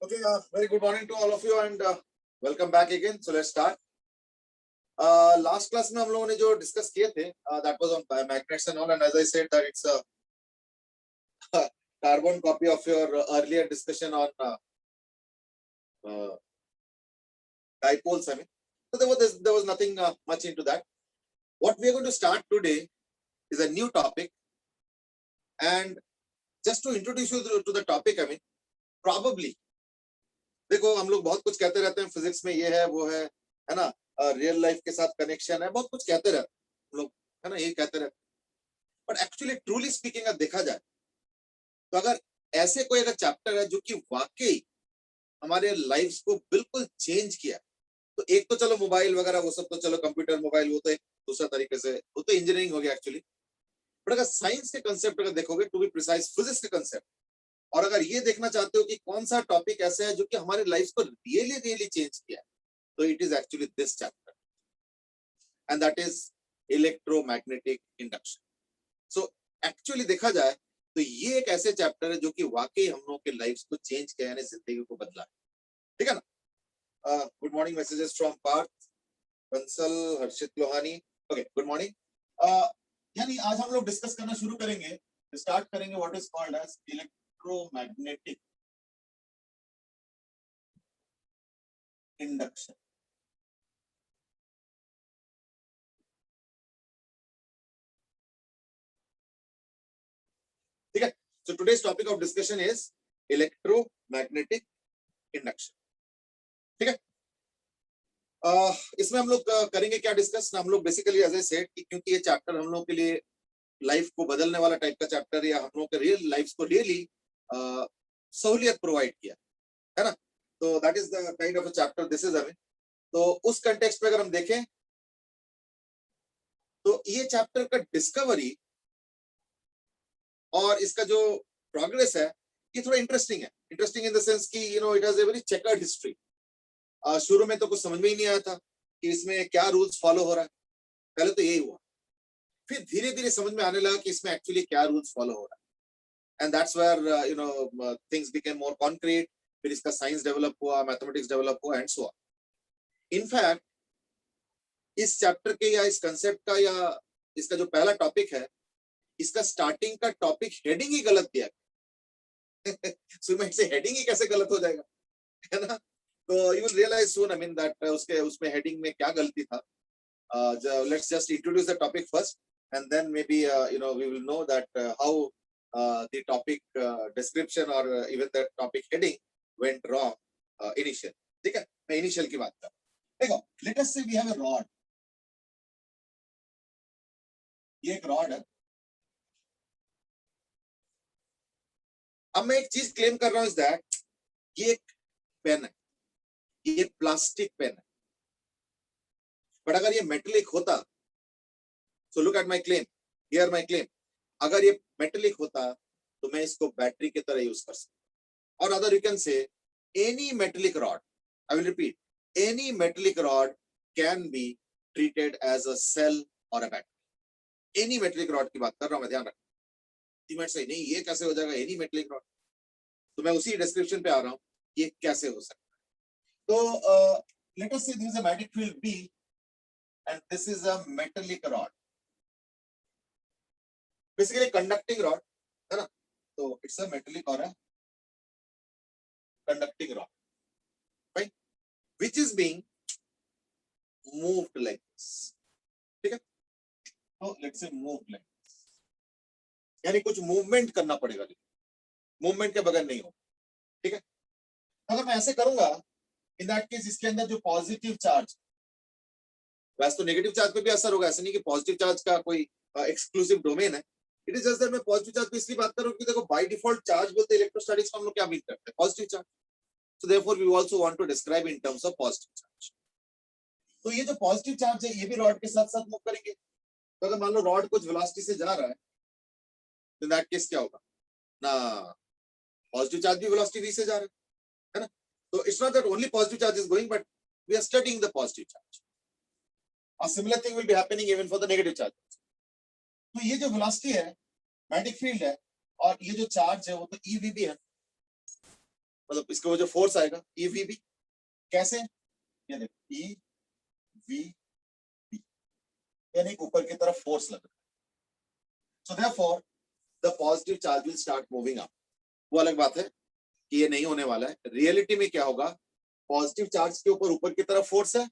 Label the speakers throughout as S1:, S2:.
S1: Okay, very good morning to all of you and welcome back again. So let's start. Last class में हम लोगों ने जो discuss किए थे, that was on magnets and all, and as I said that it's a carbon copy of your earlier discussion on dipoles. I mean, so there was nothing much into that. What we are going to start today is a new topic, and just to introduce you to the topic, I mean, probably देखो हम लोग बहुत कुछ कहते रहते हैं physics में ये है वो है ना, रियल लाइफ के साथ कनेक्शन है, बहुत कुछ कहते रहते हैं हम लोग, है ना, ये कहते रहते हैं। बट एक्चुअली ट्रूली स्पीकिंग अगर देखा जाए तो अगर ऐसे कोई अगर चैप्टर है जो कि वाकई हमारे लाइफ को बिल्कुल चेंज किया, तो एक तो चलो मोबाइल वगैरह वो सब तो चलो कंप्यूटर मोबाइल वो तो एक दूसरा तरीके से वो तो इंजीनियरिंग हो गया एक्चुअली। बट अगर साइंस के कंसेप्ट अगर देखोगे, टू बी प्रिसाइज फिजिक्स के कंसेप्ट, और अगर ये देखना चाहते हो कि कौन सा टॉपिक ऐसा है जो कि हमारे लाइफ को रियली रियली चेंज किया है, तो it is actually this chapter, and that is electromagnetic induction. So actually देखा जाए तो ये एक ऐसे चैप्टर है जो कि वाकई हम लोगों के लाइफ को चेंज किया है, जिंदगी को बदला है, ठीक है ना। Good morning messages from Parth, Bansal, Harshit Lohani. Okay, good morning. यानी आज हम लोग डिस्कस करना शुरू करेंगे, स्टार्ट करेंगे what is called as electromagnetic induction. ठीक है, so today's topic of discussion is electromagnetic induction. ठीक है, इसमें हम लोग करेंगे क्या डिस्कस, हम लोग बेसिकली एज आई सेड कि क्योंकि ये चैप्टर हम लोग के लिए लाइफ को बदलने वाला टाइप का चैप्टर, या हम लोग के रियल लाइफ को रियली सहूलियत प्रोवाइड किया है ना, तो that is the kind of a chapter this is. हमें तो उस कंटेक्स्ट में अगर हम देखें तो ये चैप्टर का डिस्कवरी और इसका जो प्रोग्रेस है ये थोड़ा इंटरेस्टिंग है। इंटरेस्टिंग इन द सेंस कि you know it has a very chequered history. शुरू में तो कुछ समझ में ही नहीं आया था कि इसमें क्या रूल्स फॉलो हो रहा है, पहले तो यही हुआ, फिर धीरे धीरे समझ में आने लगा कि इसमें एक्चुअली क्या रूल्स फॉलो हो रहा है, and that's where you know things became more concrete. फिर इसका साइंस डेवलप हुआ, मैथमेटिक्स डेवलप हुआ एंड सो ऑन। इनफैक्ट इस चैप्टर के या इस कंसेप्ट का या इसका जो पहला टॉपिक है, इसका स्टार्टिंग का टॉपिक हेडिंग ही गलत दिया सुमेट से हेडिंग ही कैसे गलत हो जाएगा, है ना। तो you will realise soon, I mean that उसमें हेडिंग में क्या गलती था। Let's just introduce the topic first and then maybe you know we will know that how the topic description और even the topic heading went wrong initial. ठीक है, मैं initial की बात कर रहा हूं। देखो, लेट अस से वी हैव अ रॉड, ये एक रॉड है। अब मैं एक चीज क्लेम कर रहा हूं, इज दैट ये एक पेन है, ये प्लास्टिक पेन है, बट अगर ये मेटेलिक होता, so look at my claim, here my claim, अगर ये मेटेलिक होता तो मैं इसको बैटरी की तरह यूज कर सकता। और other you can say any metallic rod, I will repeat, any metallic rod can be treated as a cell और a battery. Any metallic rod की बात कर रहा हूं मैं, ध्यान रखना। सही नहीं, ये कैसे हो जाएगा एनी मेटेलिक रॉड, तो मैं उसी डिस्क्रिप्शन पे आ रहा हूं, ये कैसे हो सकता है। तो लेट अस से this is a magnetic field B and this is a metallic rod, basically conducting rod, है ना। तो it's a metallic or a conducting rod, right, which is being moved like this। ठीक है, तो let's say moved like this, यानी कुछ movement करना पड़ेगा, मूवमेंट के बगैर नहीं हो। ठीक है, अगर मैं ऐसे करूंगा, इन दैट केस इसके अंदर जो पॉजिटिव चार्ज, वैसे तो नेगेटिव चार्ज पे भी असर होगा, ऐसा नहीं कि पॉजिटिव चार्ज का कोई एक्सक्लूसिव डोमेन है। इट इज जस्ट दैट मैं पॉजिटिव चार्ज पे इसलिए बात कर रहा हूं कि देखो बाय डिफॉल्ट चार्ज बोलते इलेक्ट्रोस्टैटिक्स में हम लोग क्या मीन करते हैं, positive charge. So therefore we also want to describe in terms of positive charge. तो ये जो पॉजिटिव चार्ज है ये भी रॉड के साथ साथ मूव करेंगे। तो अगर मान लो रॉड कुछ वेलोसिटी से जा रहा है, तो इन दैट केस क्या होगा ना, पॉजिटिव चार्ज भी वेलोसिटी v से जा रहा है ना। तो it's not that only positive charge is going, but we are studying the positive charge. A similar thing will be happening even for the negative charge। तो ये जो वेलोसिटी है, मैग्नेटिक फील्ड है, और ये जो चार्ज है वो तो EV भी है, मतलब इसके वो जो फोर्स आएगा EVB कैसे, ये देखो EVB यानी ऊपर की तरफ फोर्स लग रहा है. So therefore the positive charge will start moving up. वो अलग बात है कि ये नहीं होने वाला है. रियलिटी में क्या होगा, पॉजिटिव चार्ज के ऊपर की तरफ फोर्स है,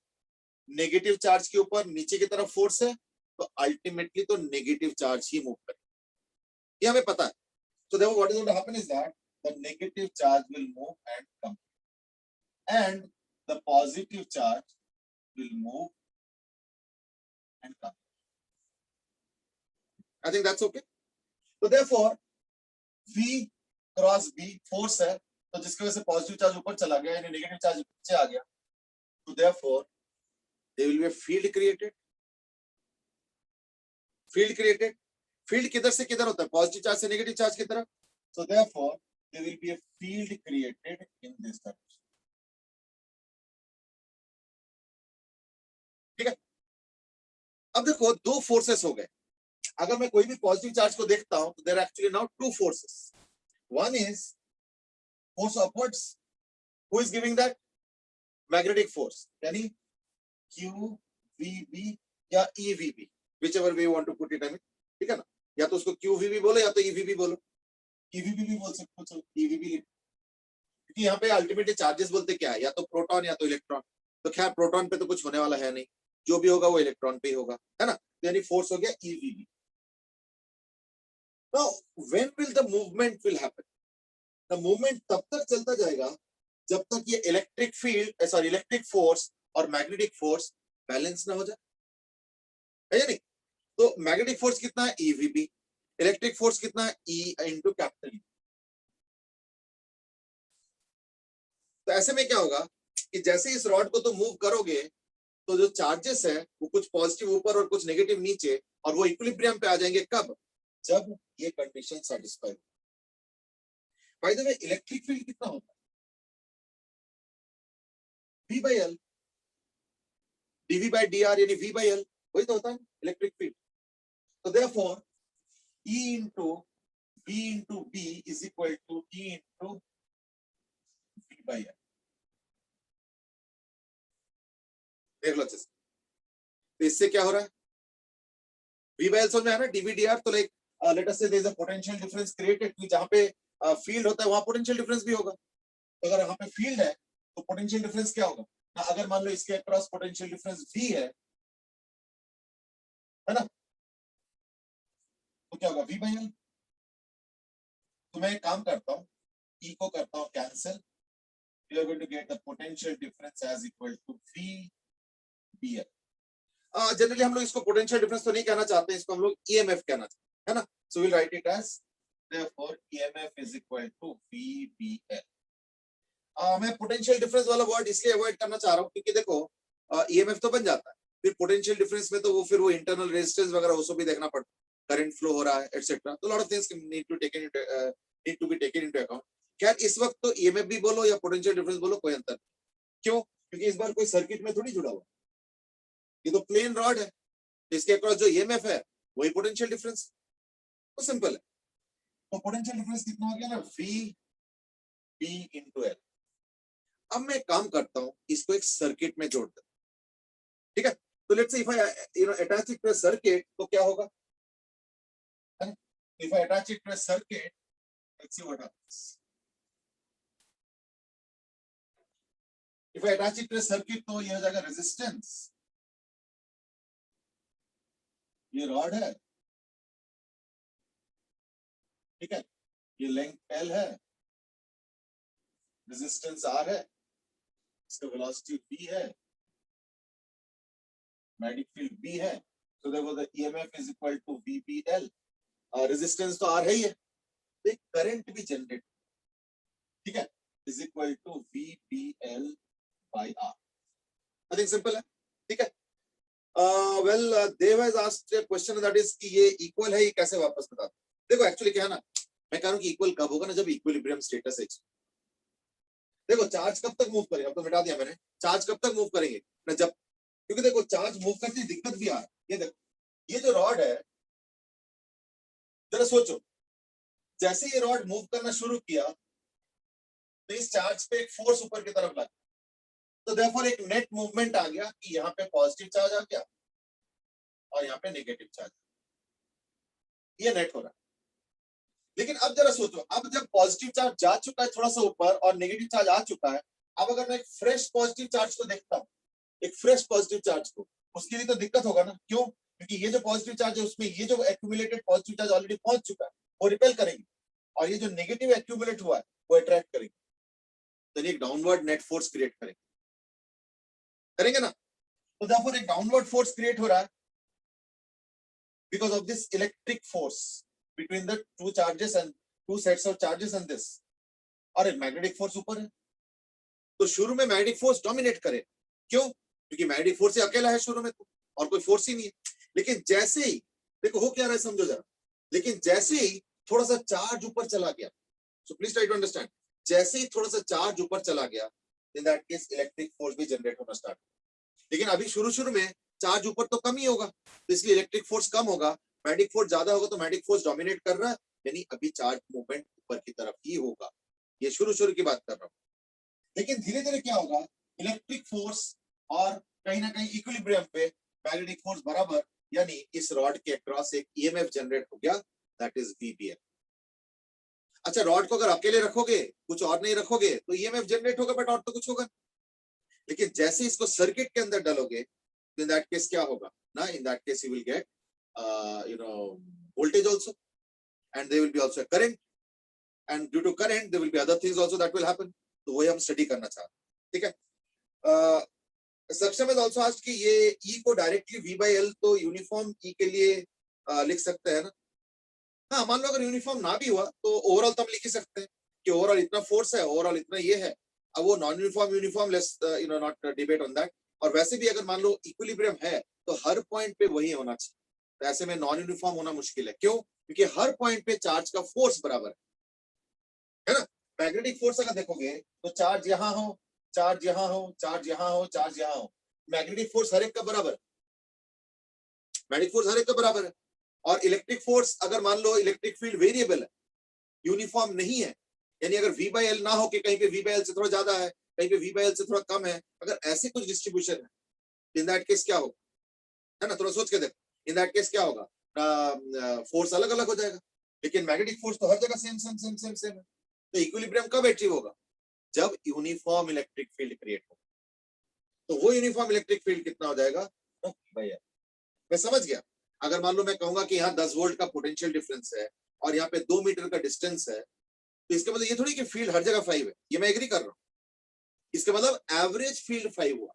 S1: नेगेटिव चार्ज के ऊपर नीचे की तरफ फोर्स है, तो अल्टीमेटली तो नेगेटिव चार्ज ही मूव करेगा, ये हमें पता है. So therefore what is going to happen is that the negative charge will move and come and the positive charge will move and come. I think that's okay. So therefore V cross B force है, तो जिसकी वजह से positive charge ऊपर चला गया यानी negative charge नीचे आ गया. So therefore there will be a field created. Field created. Field किधर से किधर होता है, पॉजिटिव चार्ज से नेगेटिव चार्ज की तरफ. So therefore there will be a field created in this direction. ठीक है. अब देखो दो फोर्सेस हो गए. अगर मैं कोई भी पॉजिटिव चार्ज को देखता हूं तो there actually now two forces. One is force upwards. Who is giving that, magnetic force यानी QVB या EVB, whichever way you want to put it. I mean, ठीक है ना, या तो उसको QVB बोलो या तो EVB बोलो. EVB भी बोल सकते हो, चलो EVB. क्योंकि यहाँ पे अल्टीमेटली चार्जेस बोलते क्या है, या तो प्रोटॉन या तो इलेक्ट्रॉन. तो खैर प्रोटॉन पे तो कुछ होने वाला है नहीं, जो भी होगा वो इलेक्ट्रॉन पे ही होगा, है ना. यानी फोर्स हो गया EVB. Now, when will the movement will happen? The movement तब तक चलता जाएगा जब तक ये इलेक्ट्रिक फील्ड इलेक्ट्रिक फोर्स और मैग्नेटिक फोर्स बैलेंस ना हो जाए, है या नहीं. तो मैग्नेटिक फोर्स कितना है EVB, इलेक्ट्रिक फोर्स कितना है E इंटू कैपिटल E. तो ऐसे में क्या होगा कि जैसे इस रॉड को तो मूव करोगे तो जो चार्जेस है वो कुछ पॉजिटिव ऊपर और कुछ नेगेटिव नीचे, और वो इक्विलिब्रियम पे आ जाएंगे कब, जब ये condition satisfy. By the way electric field कितना होता है, V by L, dV by dr यानी V by L, वही तो होता है इलेक्ट्रिक फील्ड. तो therefore E into V into B is equal to E into V by L. देख लो अच्छे से. तो इससे क्या हो रहा है, V by L समझ में आया ना, dV dr. तो like let us say there is a potential difference created. जहां पे फील्ड होता है वहां पोटेंशियल डिफरेंस भी होगा. तो अगर यहाँ पे फील्ड है तो पोटेंशियल डिफरेंस क्या होगा ना, अगर मान लो इसके अक्रॉस पोटेंशियल डिफरेंस V है ना, तो क्या होगा V by L. तो मैं एक काम करता हूँ, E को करता हूँ cancel. You are going to get the potential difference as equal to VBL. Generally हम लोग इसको पोटेंशियल डिफरेंस तो नहीं कहना चाहते, इसको हम लोग EMF कहना चाहते हैं ना. So will write it as therefore EMF is equal to VBL. मैं पोटेंशियल डिफरेंस वाला वर्ड इसलिए अवॉइड करना चाह रहा हूँ क्योंकि देखो EMF तो बन जाता है, फिर पोटेंशियल डिफरेंस में तो वो फिर वो इंटरनल रेजिस्टेंस वगैरह वो सब भी देखना पड़ता है, करंट फ्लो हो रहा है एटसेट्रा. तो lot of things need to be taken into account. खैर इस वक्त तो EMF भी बोलो या पोटेंशियल डिफरेंस बोलो कोई अंतर नहीं. क्यों, क्योंकि इस बार कोई सर्किट में थोड़ी जुड़ा हुआ, ये तो प्लेन रॉड है, इसके अक्रॉस जो EMF है वही पोटेंशियल डिफरेंस. तो सिंपल है. तो पोटेंशियल डिफरेंस कितना हो गया ना, VB into L. अब मैं काम करता हूं, इसको एक सर्किट में जोड़ देता हूं. ठीक है. तो let's say if I attach it to a circuit तो क्या होगा, if I attach it to a circuit, let's see what happens. If I attach it to a circuit तो ये हो जाएगा रेजिस्टेंस. ये रॉड है, ठीक है, ये लेंथ L है, रेजिस्टेंस R है, इसका वेलोसिटी V है, मैग्नेटिक फील्ड B है. so therefore the EMF is equal to VBL. Resistance तो R है ही है, तो एक करंट भी जनरेट, ठीक है, is equal to VBL by R. I think simple है. ठीक है. Well, Dev has asked a question that is कि ये इक्वल है, ये कैसे वापस बता दो. देखो एक्चुअली क्या है ना, मैं कह रहा हूँ कि इक्वल कब होगा ना, जब इक्विलिब्रियम स्टेटस है. देखो चार्ज कब तक मूव करेगा, अब तो मिटा दिया मैंने. चार्ज कब तक मूव करेंगे ना, जब, क्योंकि देखो चार्ज मूव करने की दिक्कत भी आ रहा है. ये देखो ये जो रॉड है, जरा सोचो, जैसे ये रॉड मूव करना शुरू किया तो इस चार्ज पे एक फोर्स ऊपर की तरफ लगा, तो देयरफॉर एक नेट मूवमेंट आ गया कि यहाँ पे पॉजिटिव चार्ज आ गया और यहाँ पे नेगेटिव चार्ज, ये नेट हो रहा है। लेकिन अब जरा सोचो, अब जब पॉजिटिव चार्ज जा चुका है थोड़ा सा ऊपर और नेगेटिव चार्ज आ चुका है, अब अगर मैं एक फ्रेश पॉजिटिव चार्ज को देखता हूँ, एक फ्रेश पॉजिटिव चार्ज को, उसके लिए तो दिक्कत होगा ना। क्यों? क्योंकि ये जो पॉजिटिव चार्ज है उसमें ये जो एक्यूमुलेटेड पॉजिटिव चार्ज ऑलरेडी पहुंच चुका है, वो रिपेल करेंगे, और ये जो नेगेटिव एक्यूमुलेट हुआ है वो अट्रैक्ट करेंगे, तो एक डाउनवर्ड नेट फोर्स क्रिएट करेंगे ना। तो therefore एक डाउनवर्ड फोर्स क्रिएट हो रहा है because of this electric force between the two charges and two sets of charges and this, और एक मैग्नेटिक फोर्स ऊपर है, तो शुरू में मैग्नेटिक फोर्स डोमिनेट करे। क्यों? क्योंकि मैग्नेटिक फोर्स ही अकेला है शुरू में, तो और कोई फोर्स ही नहीं है। लेकिन जैसे ही, देखो हो क्या रहा है समझो जरा, लेकिन जैसे ही थोड़ा सा चार्ज ऊपर चला गया, so please try to understand, जैसे ही थोड़ा सा चार्ज ऊपर चला गया, in that case electric force भी जनरेट होना स्टार्ट। लेकिन अभी शुरू में चार्ज ऊपर तो कम ही होगा, तो इसलिए इलेक्ट्रिक फोर्स कम होगा, मैग्नेटिक फोर्स ज्यादा होगा, तो मैग्नेटिक फोर्स डोमिनेट कर रहा है, यानी अभी चार्ज मूवमेंट ऊपर की तरफ ही होगा। ये शुरू की बात कर रहा हूं। लेकिन धीरे धीरे क्या होगा, इलेक्ट्रिक फोर्स और कहीं ना कहीं इक्विलिब्रियम पे मैग्नेटिक फोर्स बराबर, यानी इस रॉड के अक्रॉस एक ईएमएफ जनरेट हो गया, दैट इज वीबीएफ। अच्छा, रॉड को अगर अकेले रखोगे, कुछ और नहीं रखोगे, तो ईएमएफ जनरेट होगा, बट और तो कुछ होगा। लेकिन जैसे इसको सर्किट के अंदर डालोगे, in that case क्या होगा ना, in that case you will get voltage also, and there will be also a current, and due to current there will be other things also that will happen। तो वही हम study करना चाहते हैं, ठीक है। सक्षम है ऑल्सो आस्क्ड कि ये E को डायरेक्टली V by L तो यूनिफॉर्म E के लिए लिख सकते हैं ना। हाँ, मान लो अगर यूनिफॉर्म ना भी हुआ तो ओवरऑल तो हम लिख ही सकते हैं कि ओवरऑल इतना फोर्स है, ओवरऑल इतना ये है। अब वो non uniform let's not debate on that. और वैसे भी अगर मान लो इक्विलिब्रियम है तो हर पॉइंट पे वही होना चाहिए, तो ऐसे में नॉन यूनिफॉर्म होना मुश्किल है। क्यों? क्योंकि हर पॉइंट पे चार्ज का फोर्स बराबर है ना। मैग्नेटिक फोर्स अगर देखोगे तो चार्ज यहाँ हो, चार्ज यहाँ हो, चार्ज यहाँ हो, चार्ज यहाँ हो, मैग्नेटिक फोर्स हर एक का बराबर है, मैग्नेटिक फोर्स हर एक का बराबर है। और इलेक्ट्रिक फोर्स अगर मान लो इलेक्ट्रिक फील्ड वेरिएबल है, यूनिफॉर्म नहीं है, यानी अगर V by L ना हो कि कहीं पे V by L से थोड़ा ज्यादा है, कहीं पे V by L से थोड़ा कम है, अगर ऐसे कुछ डिस्ट्रीब्यूशन है, इन दैट केस क्या होगा, है ना, थोड़ा सोच के देखो, इन दैट केस क्या होगा, फोर्स अलग अलग हो जाएगा। लेकिन मैग्नेटिक फोर्स तो हर जगह same same same same same है। तो इक्विलिब्रियम कब अचीव होगा? जब यूनिफॉर्म इलेक्ट्रिक फील्ड क्रिएट हो। तो वो यूनिफॉर्म इलेक्ट्रिक फील्ड कितना हो जाएगा भैया, मैं समझ गया। अगर मान लो मैं कहूंगा कि यहाँ 10 वोल्ट का पोटेंशियल डिफरेंस है और यहाँ पे 2 मीटर का डिस्टेंस है, तो इसके मतलब ये थोड़ी कि फील्ड हर जगह 5 है, ये मैं एग्री कर रहा हूँ। इसका मतलब एवरेज फील्ड 5 हुआ,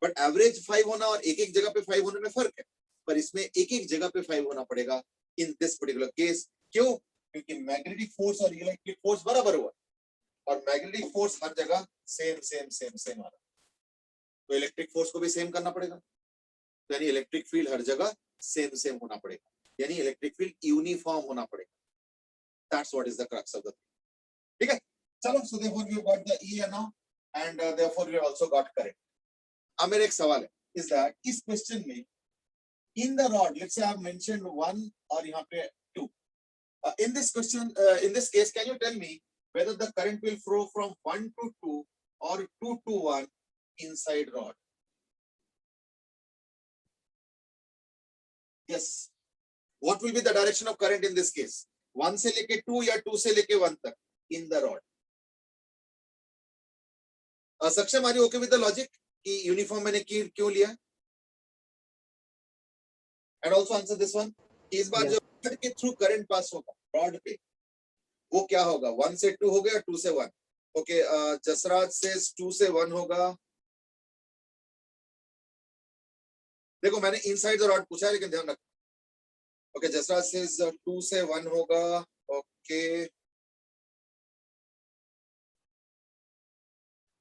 S1: बट एवरेज 5 होना और एक एक जगह पे 5 होने में फर्क है, पर इसमें एक एक जगह पे 5 होना पड़ेगा इन दिस पर्टिकुलर केस। क्यों? क्योंकि मैग्नेटिक फोर्स और इलेक्ट्रिक फोर्स बराबर हुआ, और मैग्नेटिक फोर्स हर जगह सेम सेम सेम सेम आ रहा, तो इलेक्ट्रिक फोर्स को भी सेम करना पड़ेगा, यानी इलेक्ट्रिक फील्ड हर जगह सेम सेम होना पड़ेगा, यानी इलेक्ट्रिक फील्ड यूनिफॉर्म होना पड़ेगा। That's what is the crux of the thing, ठीक है। चलो, so therefore we got the E now, and therefore we also got correct. अब मेरा एक सवाल है, इज दैट इस क्वेश्चन में in the rod, let's say I have mentioned 1 और यहाँ पे 2, in this question, in this case, can you tell me whether the current will flow from 1 to 2 or 2 to 1 inside rod? Yes. What will be the direction of current in this case? 1 से लेके 2 या 2 से लेके 1 तक in the rod? सक्षम, are you okay with the logic कि uniform मैंने क्यों लिया? And also answer this one, इस बार जो रॉड के थ्रू करंट पास होगा रॉड पे, वो क्या होगा? 1 से 2 हो गया, 2 से 1। ओके, जसराज से 2 से 1 होगा। देखो मैंने इनसाइड द रॉड पूछा है, लेकिन ध्यान रखो। ओके, जसराज से 2 से 1 होगा। ओके,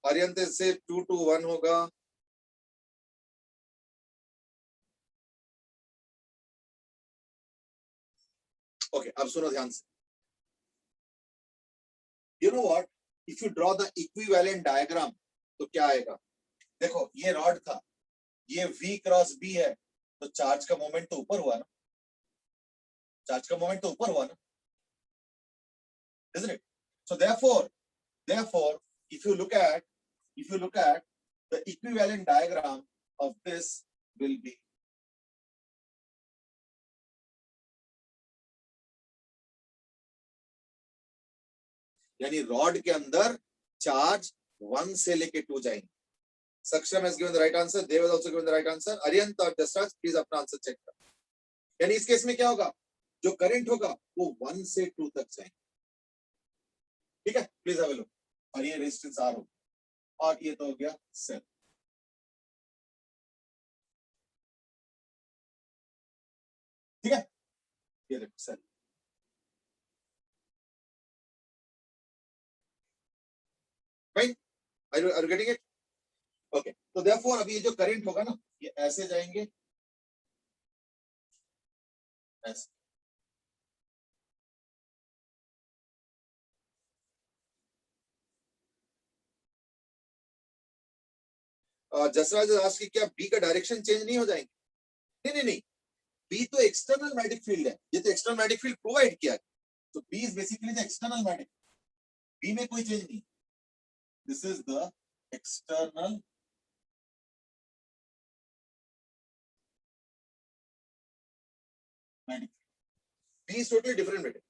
S1: अरियंत से 2 to 1 होगा। ओके, अब सुनो ध्यान से। You know what, if you draw the equivalent diagram तो क्या आएगा? देखो ये रॉड था, ये V क्रॉस B है, तो चार्ज का मोमेंट तो ऊपर हुआ ना, चार्ज का मोमेंट तो ऊपर हुआ ना, isn't it? So therefore Therefore, if you look at the equivalent diagram of this will be यानी रॉड के अंदर चार्ज 1 से लेके 2 जाएंगे. Saksham has given the right answer. Dev has also given the right answer. Aryan और Jasraj, please अपना answer check करो. यानी इस केस में क्या होगा, जो करंट होगा वो 1 से 2 तक जाएंगे. ठीक है, प्लीज हैव अ लुक. और ये रेजिस्टेंस आर होगा और ये तो हो गया सेल. ठीक है, ये देखो cell. Right, are you getting it? Okay, तो देयरफॉर अभी ये जो करंट होगा ना, ये ऐसे जाएंगे, ऐसे. जसराज आज की क्या बी का डायरेक्शन चेंज नहीं हो जाएंगे? नहीं नहीं नहीं, बी तो एक्सटर्नल मैग्नेटिक फील्ड है, ये तो एक्सटर्नल मैग्नेटिक फील्ड प्रोवाइड किया है, तो B is basically the external magnetic. B में कोई चेंज नहीं. This is the external magnetic. B is totally different magnetic.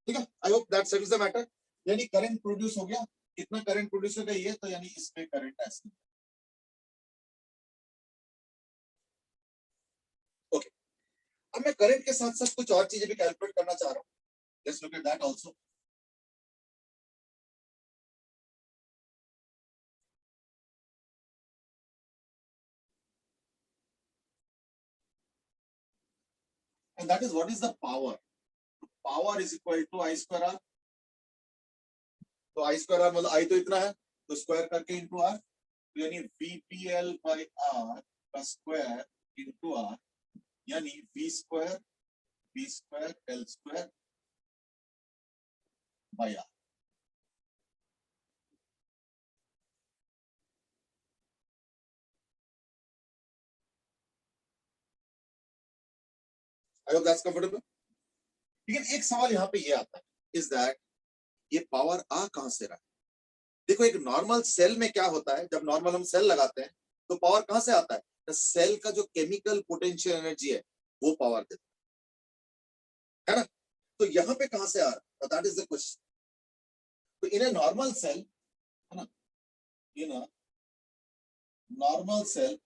S1: ठीक है, I hope that settles the matter. यानी करंट प्रोड्यूस हो गया, कितना करंट प्रोड्यूस होगा ये, तो यानी इसमें करंट ऐसे. ओके, अब मैं करंट के साथ साथ कुछ और चीजें भी कैलकुलेट करना चाह रहा हूँ. Let's look at that also. And that is what is the power. Power is equal to I square R. तो I square R मतलब I तो इतना है, तो स्क्वायर करके इंटू R, यानी VPL by R का स्क्वायर इंटू R, यानी V square L square by R. I hope that's comfortable. लेकिन एक सवाल यहाँ पे ये आता है, इज दैट ये पावर आ कहां से रहा है? देखो, एक नॉर्मल सेल में क्या होता है, जब नॉर्मल हम सेल लगाते हैं तो पावर कहां से आता है? सेल का जो केमिकल पोटेंशियल एनर्जी है वो पावर देता है ना. तो यहाँ पे कहां से आ रहा है, दैट इज द क्वेश्चन. तो इन ए नॉर्मल सेल, है ना, in a normal cell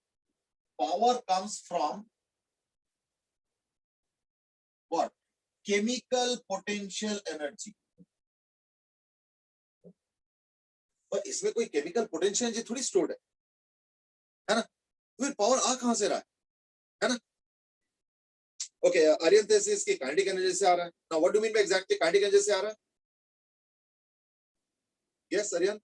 S1: power comes from what? Chemical potential energy. पर इसमें कोई केमिकल पोटेंशियल एनर्जी थोड़ी स्टोर्ड है ना. फिर पावर आ कहां से रहा है ना. ओके, आर्यन से इसकी काइनेटिक एनर्जी से आ रहा है. Now what do mean by exactly kinetic energy से आ रहा है? यस आर्यन.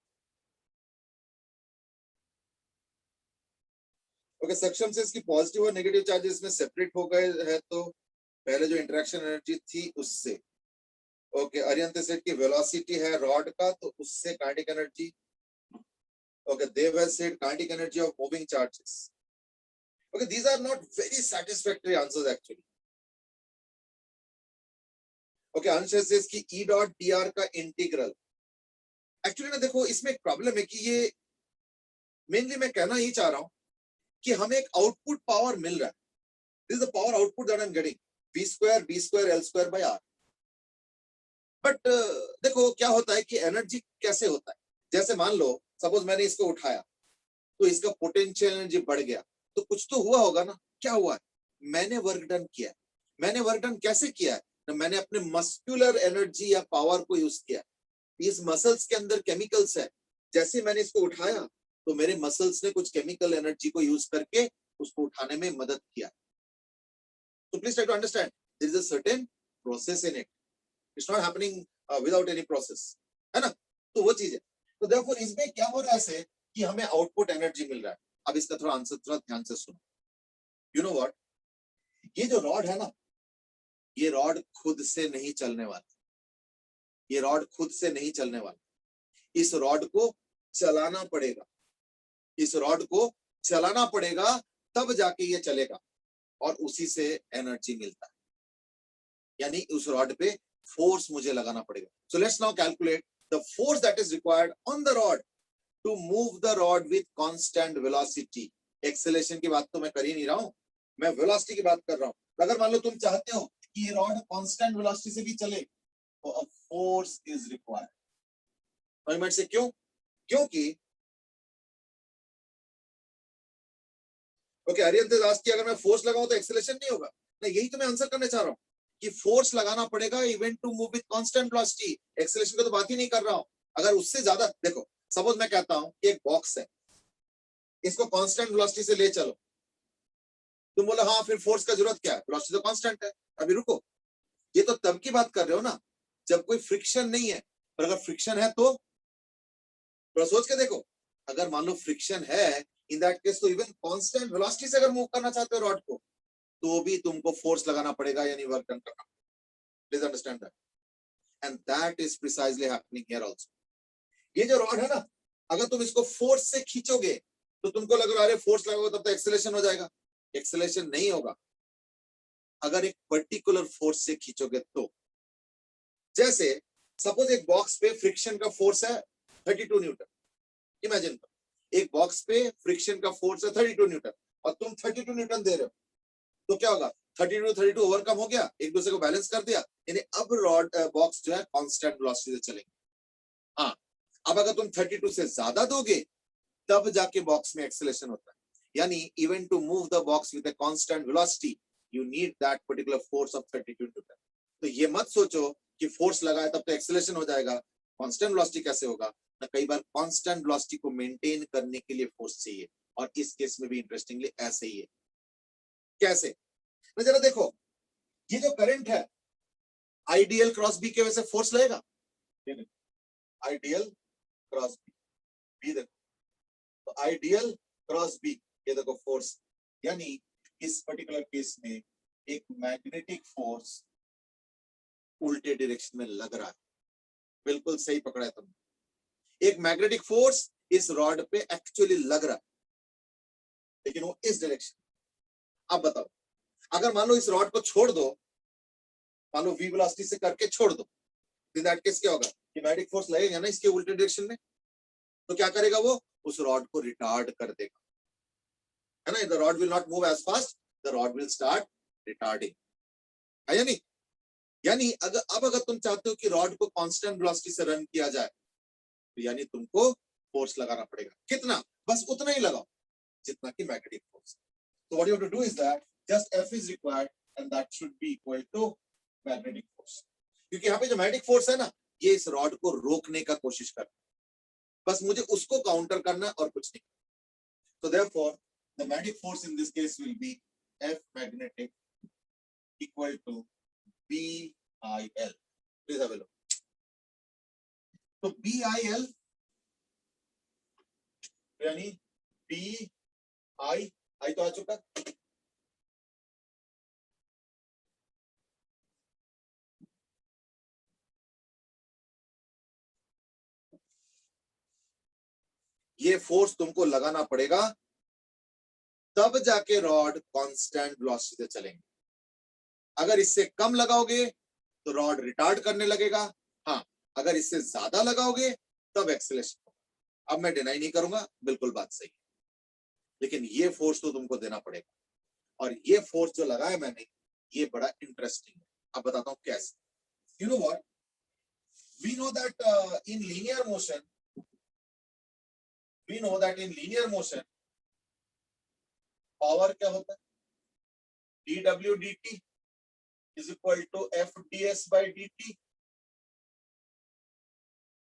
S1: ओके, सक्षम से इसकी पॉजिटिव और नेगेटिव चार्जेस में सेपरेट हो गए हैं, तो पहले जो इंटरेक्शन एनर्जी थी उससे. ओके, आर्यन सेट की वेलोसिटी है रॉड का, तो उससे kinetic energy. Okay, Dev has said kinetic energy of moving charges. Okay, these are not very satisfactory answers actually. Okay, Ansh says कि E डॉट dr का इंटीग्रल. एक्चुअली ना देखो, इसमें एक प्रॉब्लम है कि ये मेनली मैं कहना ही चाह रहा हूं कि हमें एक आउटपुट पावर मिल रहा है. This is the power output that I am getting, v square b square l square by r. But देखो क्या होता है कि एनर्जी कैसे होता है. जैसे मान लो सपोज मैंने इसको उठाया तो इसका पोटेंशियल एनर्जी बढ़ गया, तो कुछ तो हुआ होगा ना. क्या हुआ है? मैंने वर्क डन किया है. मैंने वर्क डन कैसे किया है ना, मैंने अपने मस्कुलर एनर्जी या पावर को यूज किया. इस मसल्स के अंदर केमिकल्स है, जैसे मैंने इसको उठाया तो मेरे मसल्स ने कुछ केमिकल एनर्जी को यूज करके उसको उठाने में मदद किया. तो please try to understand, there is a certain process in it. It's not happening without any process, है ना. तो वो चीज है. तो देयरफॉर इसमें क्या हो रहा है ऐसे कि हमें आउटपुट एनर्जी मिल रहा है. अब इसका थोड़ा आंसर थोड़ा ध्यान से सुनो. यू नो व्हाट, ये जो रॉड है ना, ये रॉड खुद से नहीं चलने वाला, ये रॉड खुद से नहीं चलने वाला, इस रॉड को चलाना पड़ेगा, इस रॉड को चलाना पड़ेगा, तब जाके ये चलेगा और उसी से एनर्जी मिलता है, यानी उस रॉड पे फोर्स मुझे लगाना पड़ेगा. So let's now calculate the force that is required on the rod to move the rod with constant velocity. Acceleration की बात तो मैं कर ही नहीं रहा हूं, मैं वेलोसिटी की बात कर रहा हूं. अगर मान लो तुम चाहते हो कि ये रॉड कांस्टेंट वेलोसिटी से भी चले, तो अ फोर्स इज रिक्वायर्ड. से क्यों? क्योंकि ओके, आर्यन ने आस्क किया अगर मैं फोर्स लगाऊं तो एक्सेलरेशन नहीं होगा. नहीं, यही तो मैं आंसर करने चाह रहा हूं कि फोर्स लगाना पड़ेगा even to move with constant velocity. Acceleration की तो बात ही नहीं कर रहा हूं. अगर उससे ज्यादा, देखो सपोज मैं कहता हूं कि एक बॉक्स है, इसको कांस्टेंट वेलोसिटी से ले चलो, तुम बोलो हाँ फिर फोर्स का जरूरत क्या है, वेलोसिटी तो कांस्टेंट है. अभी रुको, ये तो तब की बात कर रहे हो ना जब कोई फ्रिक्शन नहीं है. पर अगर फ्रिक्शन है तो थोड़ा सोच के देखो, अगर मान लो फ्रिक्शन है, इन दैट केस तो इवन कांस्टेंट वेलोसिटी से अगर मूव करना चाहते हो रॉड को, तो भी तुमको फोर्स लगाना पड़ेगा, यानी वर्क डन करना. Please understand that, and that is precisely happening here also. ये जो रॉड है ना, अगर तुम इसको फोर्स से खींचोगे तो तुमको लग रहा है अरे फोर्स लगाओगे तब तो एक्सेलरेशन हो जाएगा. एक्सेलरेशन नहीं होगा अगर एक पर्टिकुलर फोर्स से खींचोगे तो. जैसे सपोज एक बॉक्स पे फ्रिक्शन का फोर्स है 32 न्यूटन. इमेजिन करो एक बॉक्स पे फ्रिक्शन का फोर्स है 32 न्यूटन और तुम 32 न्यूटन दे रहे हो, तो क्या होगा, 32 ओवरकम हो गया, एक दूसरे को बैलेंस कर दिया, यानी अब रॉड बॉक्स जो है कांस्टेंट वेलोसिटी से चलेंगे. हाँ, अब अगर तुम 32 से ज्यादा दोगे तब जाके बॉक्स में एक्सेलरेशन होता है. यानी even to move the box with a constant velocity you need that particular force of 32 newton. तो ये मत सोचो कि फोर्स लगाए तब तो एक्सेलरेशन हो जाएगा. कांस्टेंट वेलोसिटी कैसे होगा ना, कई बार कांस्टेंट वेलोसिटी को मेंटेन करने के लिए फोर्स चाहिए, और इस केस में भी इंटरेस्टिंगली ऐसे ही है. कैसे ना, जरा देखो, ये जो करंट है आइडियल क्रॉस बी के वजह से फोर्स लगेगा. आइडियल क्रॉस बी देखो, तो आइडियल क्रॉस बी, ये देखो फोर्स, यानी इस पर्टिकुलर केस में एक मैग्नेटिक फोर्स उल्टे डायरेक्शन में लग रहा है. बिल्कुल सही पकड़ा है तुमने, एक मैग्नेटिक फोर्स इस रॉड पे एक्चुअली लग रहा है, लेकिन वो इस डायरेक्शन. अब बताओ, अगर मान लो इस रॉड को छोड़ दो, मान लो वी वेलोसिटी से करके छोड़ दो, इन दैट केस क्या होगा, कि मैग्नेटिक फोर्स लगेगा ना इसके उल्टे डायरेक्शन में, तो क्या करेगा वो, उस रॉड को रिटार्ड कर देगा, है ना. The rod will not move as fast, the rod will start retarding, है या नहीं. यानी अगर तुम चाहते हो कि रॉड को कांस्टेंट वेलोसिटी से रन किया जाए, तो यानी तुमको फोर्स लगाना पड़ेगा. कितना, बस उतना ही लगाओ जितना कि magnetic force. So what you have to do is that just F is required and that should be equal to magnetic force. क्योंकि यहाँ पे जो मैग्नेटिक फोर्स है ना, ये इस रॉड को रोकने का कोशिश कर, बस मुझे उसको काउंटर करना और कुछ नहीं. So therefore the magnetic force in this case will be F magnetic equal to BIL. Please have a look. तो BIL यानी BI तो आ चुका, ये फोर्स तुमको लगाना पड़ेगा, तब जाके रॉड कांस्टेंट वेलोसिटी से चलेंगे. अगर इससे कम लगाओगे तो रॉड रिटार्ड करने लगेगा. हाँ, अगर इससे ज्यादा लगाओगे तब एक्सेलरेशन होगा. अब मैं डिनाई नहीं करूंगा, बिल्कुल बात सही है, लेकिन ये फोर्स तो तुमको देना पड़ेगा, और ये फोर्स जो लगाया मैंने, ये बड़ा इंटरेस्टिंग है. अब बताता हूं कैसे. You know what, we know that in linear motion, we know that in linear motion power क्या होता है, dw dt is equal to f ds by dt,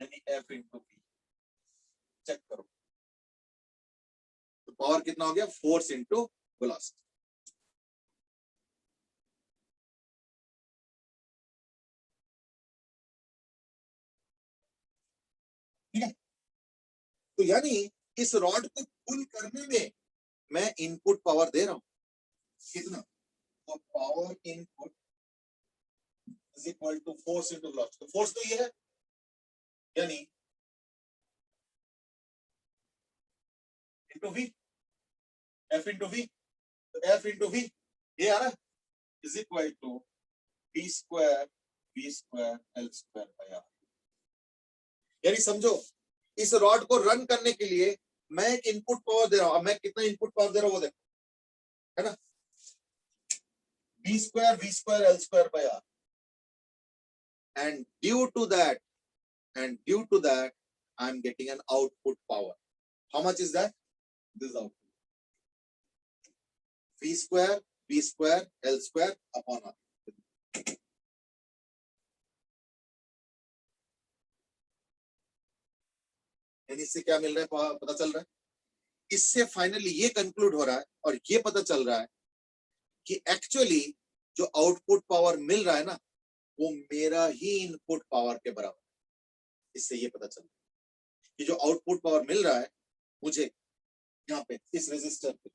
S1: यानी f into v. चेक करो, तो पावर कितना हो गया, फोर्स इंटू वेलोसिटी. ठीक है, तो यानी इस रॉड को पुल करने में मैं इनपुट पावर दे रहा हूं, कितना, तो power input is equal to force into velocity. तो फोर्स तो ये है, यानी into V, F into V. तो एफ इनटू वी ये आ रहा है is equal to B square L square by R. यानी समझो इस रॉड को रन करने के लिए मैं एक इनपुट पावर दे रहा हूं। अब मैं कितना इनपुट पावर दे रहा हूं वो देखो, है ना, B square L square by R. And due to that, I'm getting an output power. How much is that? This output. V square, L square upon R. यानी इससे क्या मिल रहा है, पता चल रहा है। इससे फाइनली ये कंक्लूड हो रहा है और ये पता चल रहा है कि एक्चुअली जो आउटपुट पावर मिल रहा है ना, वो मेरा ही इनपुट पावर के बराबर है। इससे ये पता चल रहा है कि जो आउटपुट पावर मिल रहा है मुझे यहाँ पे इस रेजिस्टर पे,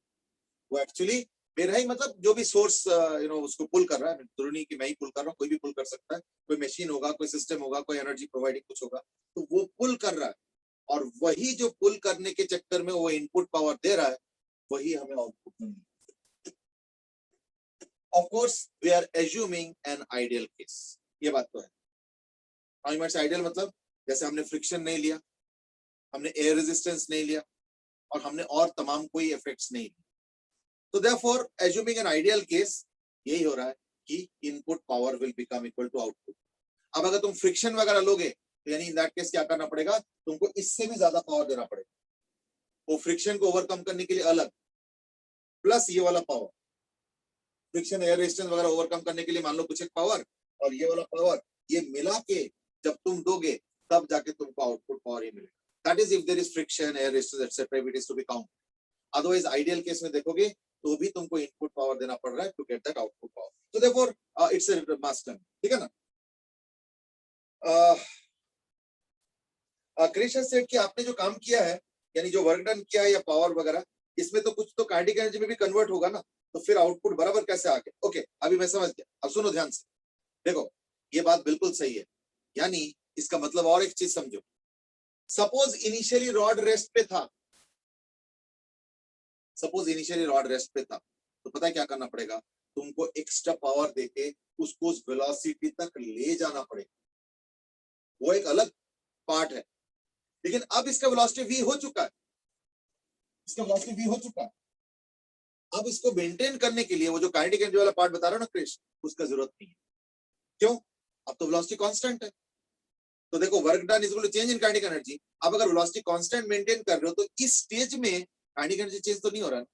S1: वो एक्चुअली मेरा ही, मतलब जो भी सोर्स उसको पुल कर रहा है। जरूरी नहीं कि मैं ही पुल कर रहा हूँ, कोई भी पुल कर सकता है। कोई मशीन होगा, कोई सिस्टम होगा, कोई एनर्जी प्रोवाइडिंग कुछ होगा, तो वो पुल कर रहा है। और वही जो पुल करने के चक्कर में वो इनपुट पावर दे रहा है, वही हमें आउटपुट मिल रहा है। Of course we are assuming an ideal case, ये बात तो है। आइडियल मतलब जैसे हमने फ्रिक्शन नहीं लिया, हमने एयर रेजिस्टेंस नहीं लिया, और हमने और तमाम कोई इफेक्ट्स नहीं लिए। तो therefore assuming an ideal case, यही हो रहा है कि input power will become equal to output. अब अगर तुम फ्रिक्शन वगैरह लोगे तो यानी इन दैट केस क्या करना पड़ेगा, तुमको इससे भी ज्यादा पावर देना पड़ेगा। वो फ्रिक्शन को ओवरकम करने के लिए अलग, प्लस ये वाला पावर, फ्रिक्शन एयर रेजिस्टेंस वगैरह ओवरकम करने के लिए मान लो कुछ एक पावर, और ये वाला पावर, ये मिला के जब तुम दोगे तब जाके तुमको आउटपुट पावर ही मिलेगा। That is if there is friction, air resistance etcetera, it is to be count. Otherwise ideal case में देखोगे तो भी तुमको इनपुट पावर देना पड़ रहा है to get that output power. तो देयरफॉर इट्स अ मस्ट, ठीक है ना। क्रिएशन सेट कि आपने जो काम किया है, यानी जो वर्क डन किया है या पावर वगैरह, इसमें तो कुछ तो काइनेटिक एनर्जी में भी कन्वर्ट होगा ना, तो फिर आउटपुट बराबर कैसे आ गया। ओके, अभी मैं समझ गया। अब सुनो ध्यान से, देखो ये बात बिल्कुल सही है। यानी इसका मतलब और एक चीज समझो, सपोज इनिशियली रॉड रेस्ट पे था, तो पता है क्या करना पड़ेगा, तुमको एक्स्ट्रा पावर देके उसको उस वेलोसिटी तक ले जाना पड़ेगा। वो एक अलग पार्ट है। लेकिन अब इसका वेलोसिटी v हो चुका है, अब इसको मेंटेन करने के लिए वो जो काइनेटिक एनर्जी वाला पार्ट बता रहा हूं ना क्रिश, उसका जरूरत नहीं है। क्यों? अब तो वेलोसिटी कांस्टेंट है। तो देखो work done is equal to change in kinetic energy. अब अगर वेलोसिटी कांस्टेंट मेंटेन कर रहे हो तो इस स्टेज में काइनेटिक एनर्जी चेंज तो नहीं हो रहा है,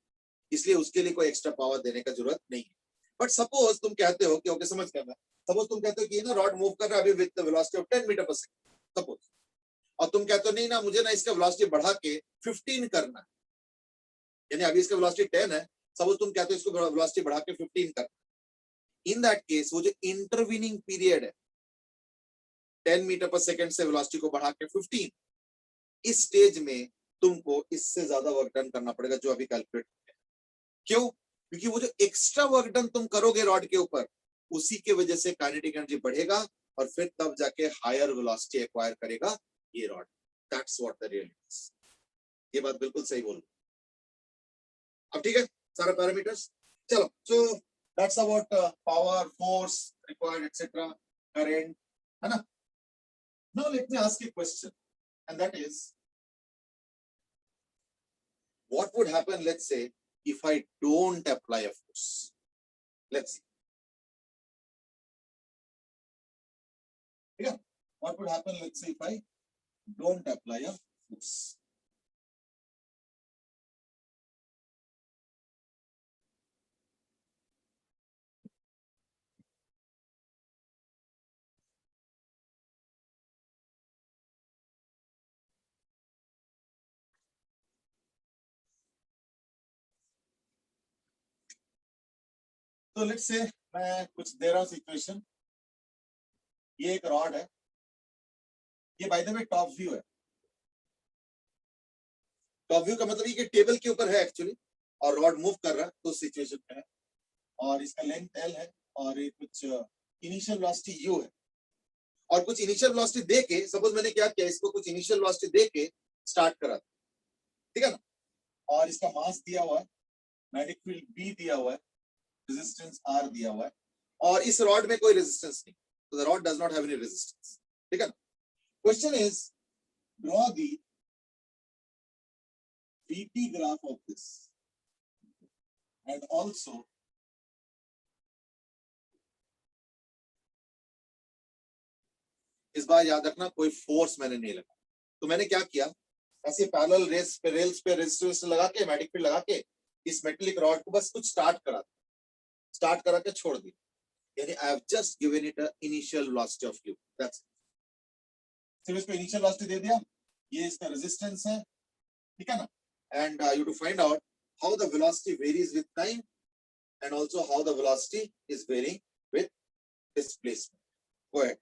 S1: इसलिए उसके लिए कोई एक्स्ट्रा पावर देने का जरूरत नहीं है। बट सपोज तुम कहते हो कि ओके समझ गया मैं, सपोज तुम कहते हो कि ना रॉड मूव कर रहा है अभी विद वेलोसिटी ऑफ 10 मीटर पर सेकंड सपोज, और तुम कहते हो नहीं ना मुझे ना इसका वेलोसिटी बढ़ा के 15 करना है, यानी अभी इसका वेलोसिटी 10 है, सपोज तुम कहते हो इसको वेलोसिटी बढ़ा के 15 करना। इन दैट केस वो जो इंटरवीनिंग पीरियड है 10 मीटर पर सेकंड से वेलोसिटी को बढ़ा के 15, इस स्टेज में तुमको इससे ज्यादा वर्क डन करना पड़ेगा जो अभी कैलकुलेट किया। क्यों? क्योंकि वो जो एक्स्ट्रा वर्क डन तुम करोगे रॉड के ऊपर, उसी के वजह से काइनेटिक एनर्जी बढ़ेगा और फिर तब जाके हायर वेलोसिटी एक्वायर करेगा ये rod. That's what the real is. ये बात बिल्कुल सही बोल। अब ठीक है सारे पैरामीटर्स। चलो, so that's about power, force required etcetera, current, है ना। Now let me ask you question, and that is, what would happen, let's say, if I don't apply a force? Let's see. Yeah, what would happen, let's say, if I don't apply a force? तो let's से मैं कुछ दे रहा हूं situation. ये एक rod है, ये by the way top view है। टॉप व्यू का मतलब ये कि टेबल के ऊपर है एक्चुअली, और रॉड मूव कर रहा है तो सिचुएशन है। और इसका लेंथ L है और ये कुछ इनिशियल वेलोसिटी U है और कुछ इनिशियल वेलोसिटी दे के सपोज मैंने क्या किया इसको कुछ इनिशियल वेलोसिटी दे के स्टार्ट करा ठीक है ना और इसका मास दिया हुआ है मैग्नेटिक फील्ड B दिया हुआ है रेजिस्टेंस R दिया हुआ है और इस रॉड में कोई रेजिस्टेंस नहीं तो the rod does not have any resistance ठीक है ना question is draw the VT graph of this and also इस बार याद रखना कोई फोर्स मैंने नहीं लगा तो मैंने क्या किया ऐसे पैरेलल रेल्स पे रेजिस्टेंस लगा के मैग्नेटिक फील्ड लगा के इस मेटेलिक रॉड को बस कुछ स्टार्ट करा के छोड़ दी यानी I have just given it a initial velocity of u that's it सिर्फ इसको इनिशियल वेलोसिटी दे दिया ये इसका रेजिस्टेंस है ठीक है ना and you to find out how the velocity varies with time and also how the velocity is varying with displacement. Go ahead.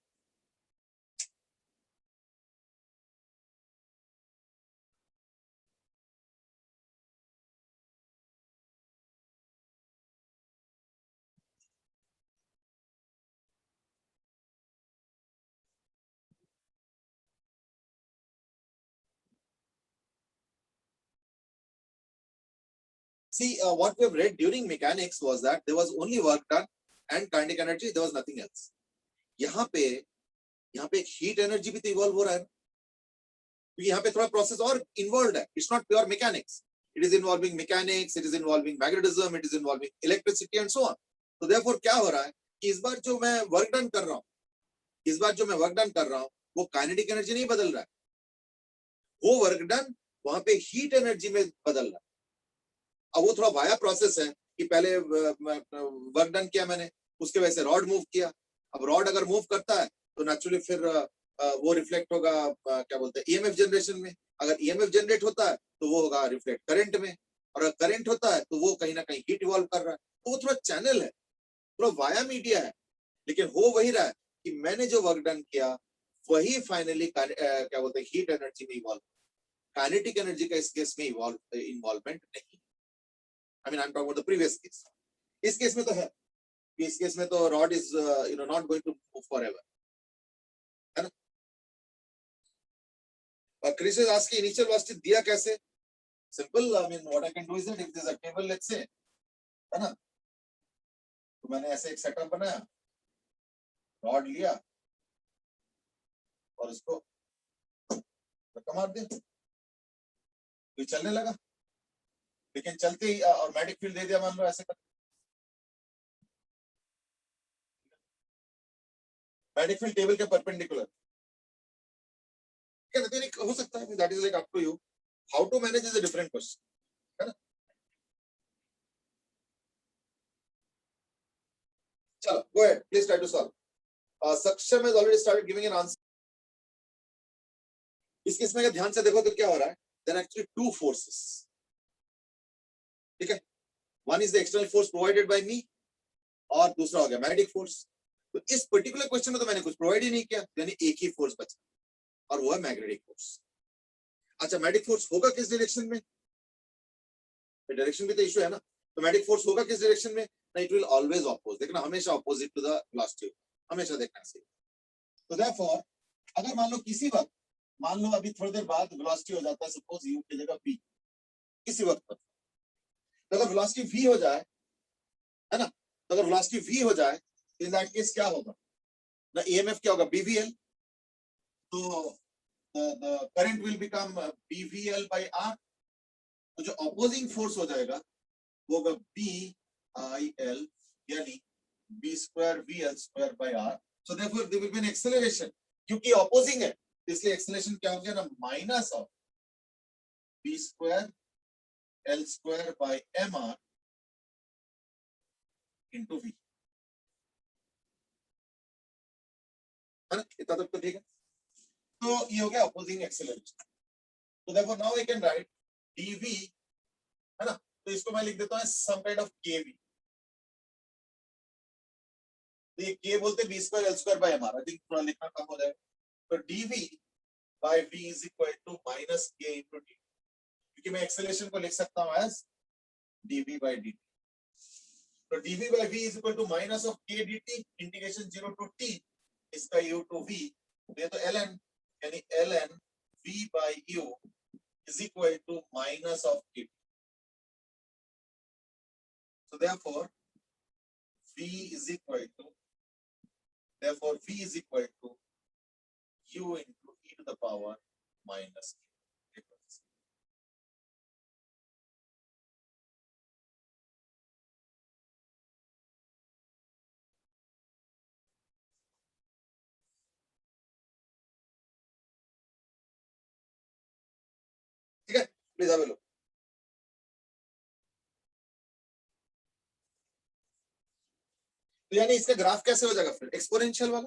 S1: See, what we have read during mechanics was that there was only work done and kinetic energy, there was nothing else. यहाँ पे एक heat energy भी तो evolve हो रहा है क्योंकि यहाँ पे थोड़ा प्रोसेस और इन्वॉल्व है it's not pure mechanics it is involving mechanics it is involving magnetism it is involving electricity and so on तो देयरफॉर क्या हो रहा है कि इस बार जो मैं वर्क डन कर रहा हूँ वो काइनेटिक एनर्जी नहीं बदल रहा है वो वर्क डन वहां पे हीट एनर्जी में बदल रहा है अब वो थोड़ा वाया प्रोसेस है कि पहले वर्क डन किया मैंने उसके वजह से रॉड मूव किया अब रॉड अगर मूव करता है तो नेचुरली फिर वो रिफ्लेक्ट होगा क्या बोलते हैं ईएमएफ जनरेशन में अगर ईएमएफ जनरेट होता है तो वो होगा रिफ्लेक्ट करंट में और अगर करंट होता है तो वो कहीं ना कहीं हीट इवॉल्व कर रहा है तो वो थोड़ा चैनल है थोड़ा वाया मीडिया है लेकिन हो वही रहा है कि मैंने जो वर्क डन किया वही फाइनली क्या बोलते हैं हीट एनर्जी में इवॉल्व काइनेटिक एनर्जी का इस केस में इन्वॉल्वमेंट नहीं I mean I am talking about the previous case इस केस में तो है इस केस में तो rod is not going to move forever है ना Chris is asking initial velocity दिया कैसे simple I mean what I can do is that if there is a table let's say है ना तो मैंने ऐसे एक सेटअप बनाया रॉड लिया और इसको धक्का मार दिया तो चलने लगा लेकिन चलते ही और मैग्नेटिक फील्ड दे दिया मान लो ऐसे मैग्नेटिक फील्ड टेबल के परपेंडिकुलर हो सकता है that is like up to you how to manage is a different question है ना चलो go ahead please try to solve Saksham has already started giving an answer इस केस में अगर ध्यान से देखो तो क्या हो रहा है there are actually two forces ठीक है one is the external force provided by me और दूसरा हो गया मैग्नेटिक फोर्स तो इस पर्टिकुलर क्वेश्चन में तो मैंने कुछ प्रोवाइड ही नहीं किया यानी एक ही फोर्स बचा और वो है मैग्नेटिक फोर्स अच्छा मैग्नेटिक फोर्स होगा किस डायरेक्शन में डायरेक्शन भी तो इशू है ना तो मैग्नेटिक फोर्स होगा किस डायरेक्शन में ना इट विल ऑलवेज ऑपोज देखना हमेशा ऑपोजिट टू द वेलोसिटी हमेशा देखना चाहिए तो देयरफॉर अगर मान लो किसी वक्त मान लो अभी थोड़ी देर बाद वेलोसिटी हो जाता है सपोज u की जगह v किसी वक्त पर तो अगर वेलोसिटी v हो जाए है ना तो अगर वेलोसिटी v हो जाए तो इन दैट केस क्या होगा ना ईएमएफ क्या होगा bvl तो the current will become bvl by r तो जो ऑपोजिंग फोर्स हो जाएगा वो होगा BIL यानी b square VL square by r so therefore there will be an acceleration क्योंकि ऑपोजिंग है इसलिए एक्सेलरेशन क्या हो गया ना minus of b square L square by mr into v है ना इतना तक तो ठीक है तो ये हो गया ऑपोजिंग एक्सेलरेशन तो therefore now I can write dv है ना तो इसको मैं लिख देता हूँ सम काइंड ऑफ kv तो ये k बोलते b square L square by mr I think थोड़ा लिखना कम हो जाएगा तो dv by v is equal to minus k into dt क्योंकि मैं एक्सेलरेशन को लिख सकता हूँ एज dv by dt तो dv by v is equal to minus of k dt integration 0 to t इसका u to v, ये तो ln यानी ln v by u is equal to minus of k. So therefore v is equal to u into e to the power minus k. ठीक है, please have a look. तो यानी इसका graph कैसे हो जाएगा फिर एक्सपोनेंशियल वाला.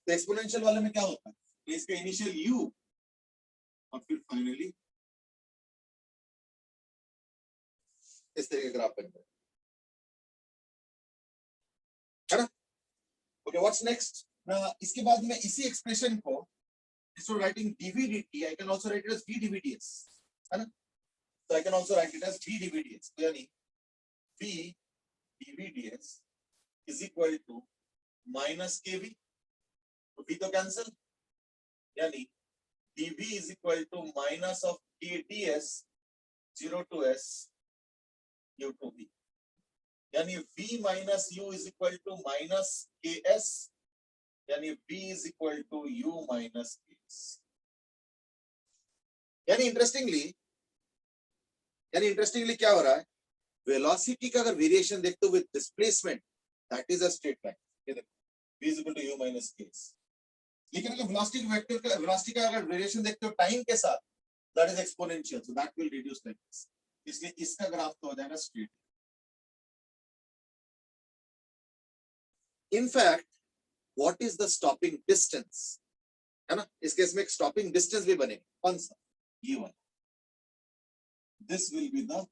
S1: तो एक्सपोनेंशियल वाले में क्या होता है, तो इसका इनिशियल u और फिर फाइनली इस तरह का ग्राफ बनता है ना. Okay, what's next. इसके बाद में इसी एक्सप्रेशन को instead of writing dv dt I can also write it as v dv ds, है ना. So I can also write it as v dv ds. तो यानी v dv ds is equal to minus kv. तो v तो cancel, यानी dv is equal to minus of k ds 0 to s u to v. यानी v minus u is equal to minus ks, यानी v is equal to u minus ks. यानी interestingly क्या हो रहा है, velocity का अगर वेरिएशन देखते हो with displacement that is a straight line. ये देखो v is equal to u minus ks. लेकिन अगर वेलोसिटी का अगर वेरिएशन देखते हो टाइम के साथ that is exponential, so that will reduce like this. इसलिए इसका ग्राफ तो हो जाएगा straight. In fact, what is the stopping distance, है ना. इस केस में एक स्टॉपिंग डिस्टेंस भी बनेगा. कौन सा, ये वाला. This will be the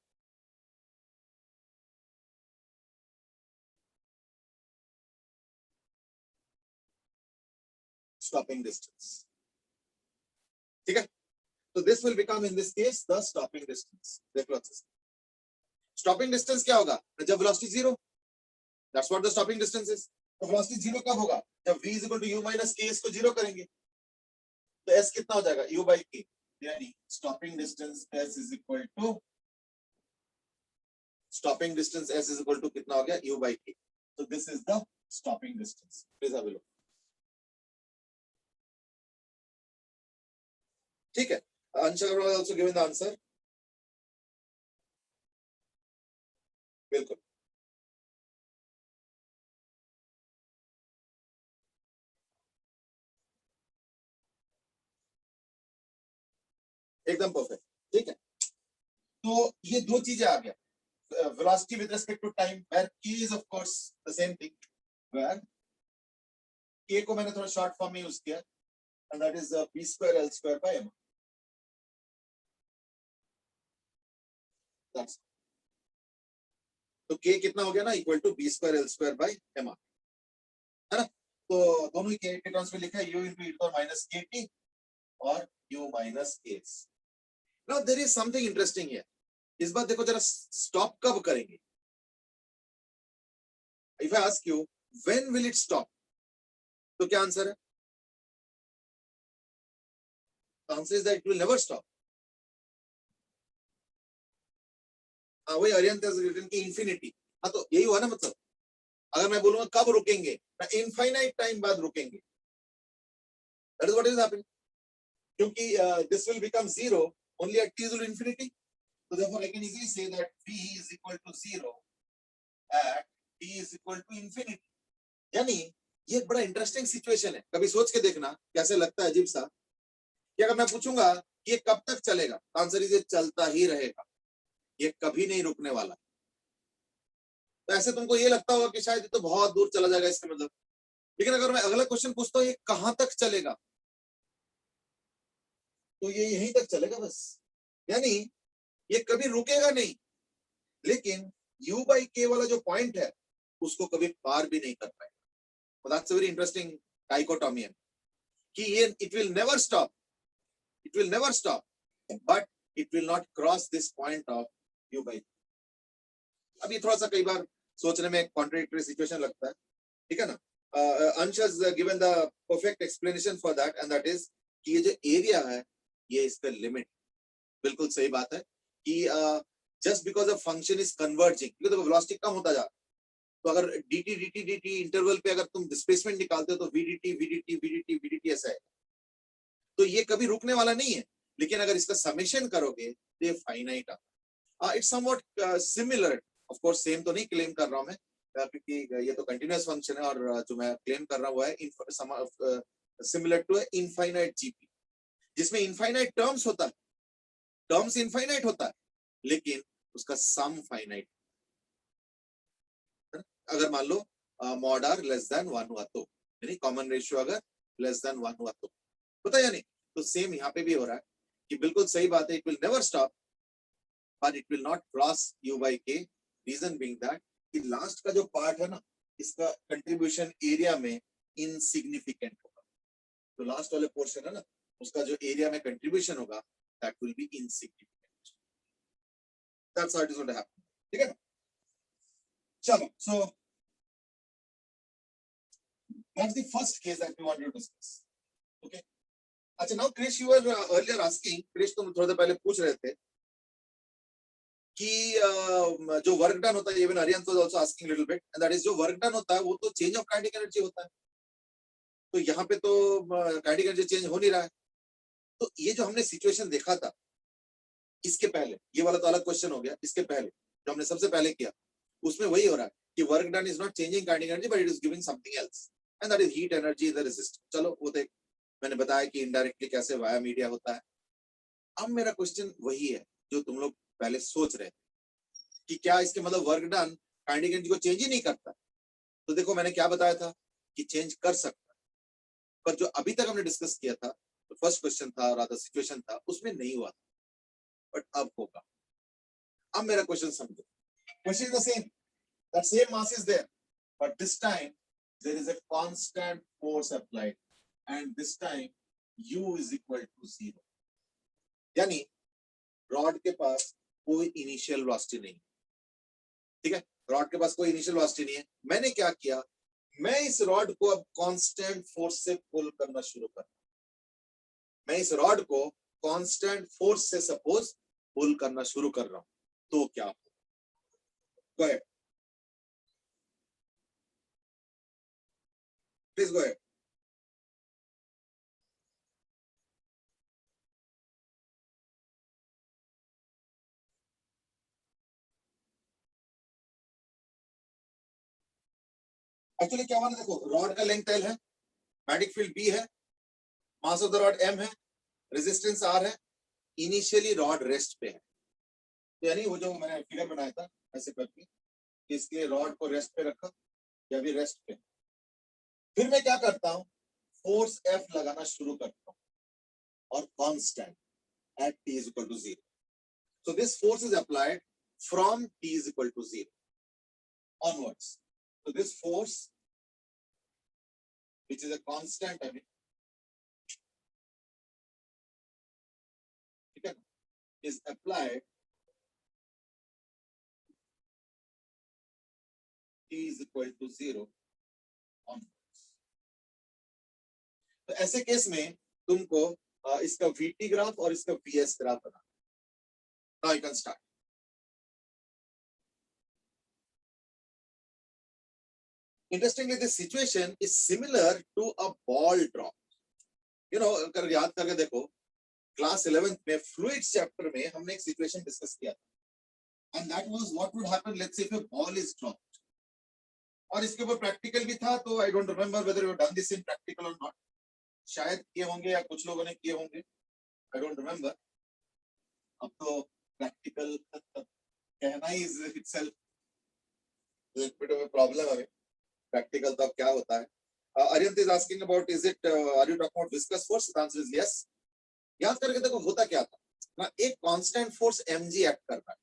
S1: stopping distance. ठीक है, तो this will become in this case the stopping distance. देखो स्टॉपिंग डिस्टेंस क्या होगा जब velocity zero, that's what the stopping distance is. तो वेलोसिटी जीरो कब होगा, जब v is equal to u minus k इसको जीरो करेंगे. तो s कितना हो जाएगा, u by k. यानी stopping distance s is equal to कितना हो गया, u by k. So this is the stopping distance. Please have a look. ठीक है, Ansha Agarwal has also given the answer. बिल्कुल. एकदम परफेक्ट. ठीक है, तो ये दो चीजें आ गया. Velocity with respect to time, where k is of course the same thing, where k को मैंने थोड़ा शॉर्ट फॉर्म में यूज किया, and that is b square l square by m. That's तो k कितना हो गया ना, equal to b square l square by m, है ना. तो दोनों ही k के टर्म्स में लिखा है u into e to the minus kt और u minus ks. Now there is something interesting here. इस बार देखो जरा स्टॉप कब करेंगे. If I ask you when will it stop, तो क्या आंसर है. The answer is that it will never stop. वही अरियंत has written कि infinity. हाँ, तो यही हुआ ना. मतलब अगर मैं बोलूंगा कब रुकेंगे, ना इनफाइनाइट टाइम बाद रुकेंगे. That is what is happening. क्योंकि this will become zero only at t is equal to infinity. So therefore I can easily say that v is equal to 0 at t is equal to infinity. यानी ये एक बड़ा interesting situation है. कभी सोच के देखना कैसे लगता है अजीब सा, कि अगर मैं पूछूंगा कि ये कब तक चलेगा, आंसर इज ये चलता ही रहेगा, ये कभी नहीं रुकने वाला. तो ऐसे तुमको ये लगता होगा कि शायद ये तो बहुत दूर चला जाएगा इसका मतलब. लेकिन अगर मैं अगला क्वेश्चन पूछता हूँ ये कहां तक चलेगा, तो ये यहीं तक चलेगा बस. यानी ये कभी रुकेगा नहीं, लेकिन u by k वाला जो पॉइंट है उसको कभी पार भी नहीं कर पाएगा. That's a very interesting dichotomy. कि ये it will never stop, but it will not cross this point of u by k. अब ये थोड़ा सा कई बार सोचने में कॉन्ट्रडिक्टरी सिचुएशन लगता है, ठीक है ना। अंश has given the perfect explanation for that and that is कि ये जो एरिया है ये इसका लिमिट, बिल्कुल सही बात है कि just because a function is converging, क्योंकि वेलोसिटी कम होता जा रहा है, तो अगर dt dt dt इंटरवल पे अगर तुम डिस्प्लेसमेंट निकालते हो तो vdt vdt vdt vdt ऐसा है, तो ये कभी रुकने वाला नहीं है, लेकिन अगर इसका समेशन करोगे तो ये फाइनाइट आता है। It's somewhat similar, of course same तो नहीं क्लेम कर रहा हूं मैं, क्योंकि ये तो कंटिन्यूअस फंक्शन है और जो मैं क्लेम कर रहा हूं वो है सिमिलर टू इनफाइनाइट जीपी, जिसमें इनफाइनाइट टर्म्स होता है, टर्म्स इनफाइनाइट होता है लेकिन उसका सम फाइनाइट। अगर मान लो मॉड आर लेस देन 1 हुआ तो, यानी कॉमन रेशियो अगर लेस देन 1 हुआ तो, पता या नहीं, तो सेम यहाँ पे भी हो रहा है कि बिल्कुल सही बात है, it will never stop but it will not cross you by के, रीजन बीइंग दैट कि लास्ट का जो पार्ट है ना इसका कंट्रीब्यूशन एरिया में इनसिग्निफिकेंट होगा, तो लास्ट वाले पोर्शन है ना उसका जो एरिया में कंट्रीब्यूशन होगा that will be insignificant, that's how it is going to happen, ठीक है ना। चलो, so that's the first case that we wanted to discuss, okay. अच्छा, now Krish you were earlier asking, Krish तुम थोड़ी देर पहले पूछ रहे थे कि जो वर्क डन होता है, even अरियंत was also asking little bit, and that is जो वर्क डन होता है वो तो चेंज ऑफ काइनेटिक एनर्जी होता है, तो यहाँ पे तो काइनेटिक एनर्जी चेंज हो नहीं रहा है, तो ये जो हमने सिचुएशन देखा था इसके पहले, ये वाला तो अलग क्वेश्चन हो गया, इसके पहले जो हमने सबसे पहले किया उसमें वही हो रहा है कि work done is not changing kinetic energy but it is giving something else and that is heat energy the resistance. चलो वो तो मैंने बताया कि इनडायरेक्टली कैसे वाया मीडिया होता है। अब मेरा क्वेश्चन वही है जो तुम लोग पहले सोच रहे थे कि क्या इसके मतलब वर्क डन काइनेटिक एनर्जी को चेंज ही नहीं करता, तो देखो मैंने क्या बताया था कि चेंज कर सकता है, पर जो अभी तक हमने डिस्कस किया था तो फर्स्ट क्वेश्चन था और आधा सिचुएशन था उसमें नहीं हुआ था, बट अब होगा। अब मेरा क्वेश्चन समझो, question is the same, that same mass is there but this time there is a constant force applied and this time u is equal to 0, यानी रॉड के पास कोई इनिशियल वेलोसिटी नहीं, ठीक है, रॉड के पास कोई इनिशियल वेलोसिटी नहीं है। मैंने क्या किया, मैं इस रॉड को अब कांस्टेंट फोर्स से पुल करना शुरू कर, मैं इस रॉड को कांस्टेंट फोर्स से सपोज पुल करना शुरू कर रहा हूं, तो क्या होगा, गो ahead please go ahead. Actually क्या हुआ ना, देखो रॉड का लेंथ L है, मैग्नेटिक फील्ड B है, mass of the rod M है, रेजिस्टेंस R है, इनिशियली रॉड रेस्ट पे है, तो यानी वो जो मैंने फिगर बनाया था ऐसे करके इसके रॉड को रेस्ट पे रखा या भी रेस्ट पे, फिर मैं क्या करता हूं, फोर्स F लगाना शुरू करता हूं और constant at t is equal to 0, so this force is applied from t is equal to 0 onwards, so this force which is a constant, I mean, is applied t is equal to 0 onwards, तो ऐसे case में तुमको इसका VT graph और इसका VS graph बना, now you can start. Interestingly, this situation is similar to a ball drop. You know, अगर याद करके देखो क्लास 11th में फ्लूइड्स चैप्टर में हमने एक सिचुएशन डिस्कस किया था, and that was what would happen, let's say if a ball is dropped, और इसके ऊपर प्रैक्टिकल भी था, तो I don't remember whether you done this in practical or not, शायद किए होंगे या कुछ लोगों ने किए होंगे, I don't remember. अब तो प्रैक्टिकल कहना ही is itself a bit of a problem है, प्रैक्टिकल तो अब क्या होता है। Ariyant is asking about, is it are you talking about viscous force? The answer is yes. याद करके देखो होता क्या था ना, एक कांस्टेंट फोर्स mg एक्ट कर रहा है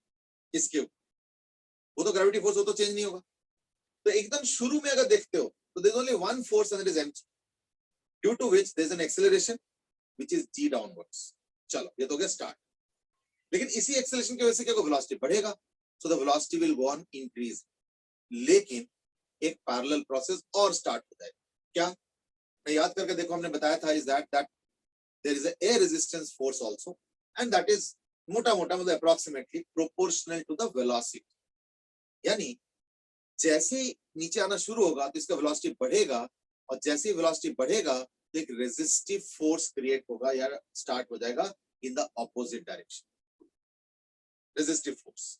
S1: इसके ऊपर, वो तो ग्रेविटी फोर्स, वो तो चेंज नहीं होगा, तो एकदम शुरू में अगर देखते हो तो there is only one force and it is mg, due to which there is an acceleration which is g downwards. चलो ये तो हो गया स्टार्ट, लेकिन इसी एक्सेलरेशन की वजह से क्या वेलोसिटी बढ़ेगा, so the velocity will go on increase, लेकिन एक पैरेलल प्रोसेस और स्टार्ट हो जाएगा। क्या, मैं याद करके देखो, हमने बताया था is that there is a resistance force also and that is मोटा मोटा मतलब approximately proportional to the velocity. यानी जैसे ही नीचे आना शुरू होगा तो इसका वेलोसिटी बढ़ेगा, और जैसे ही वेलोसिटी बढ़ेगा तो एक रेजिस्टिव फोर्स क्रिएट होगा या स्टार्ट हो जाएगा in the opposite direction, resistive force.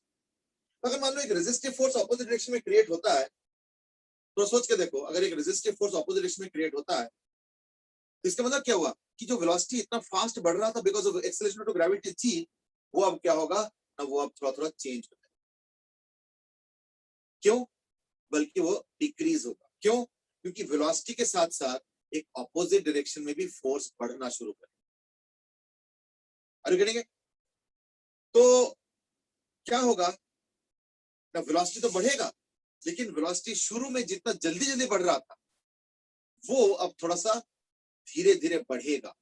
S1: अगर मान लो एक रेजिस्टिव फोर्स ऑपोजिट डायरेक्शन में क्रिएट होता है, तो सोच के देखो, अगर एक रेजिस्टिव फोर्स ऑपोजिट डायरेक्शन में क्रिएट होता है तो इसका मतलब क्या हुआ कि जो वेलोसिटी इतना फास्ट बढ़ रहा था because of acceleration to gravity थी, वो अब क्या होगा ना, वो अब थोड़ा थोड़ा चेंज हो जाएगा। क्यों? बल्कि वो डिक्रीज होगा। क्यों? क्योंकि वेलोसिटी के साथ साथ एक ऑपोजिट डायरेक्शन में भी फोर्स बढ़ना शुरू करेगा। तो क्या होगा ना, वेलोसिटी तो बढ़ेगा, लेकिन वेलोसिटी शुरू में जितना जल्दी जल्दी बढ़ रहा था वो अब थोड़ा सा धीरे धीरे बढ़ेगा।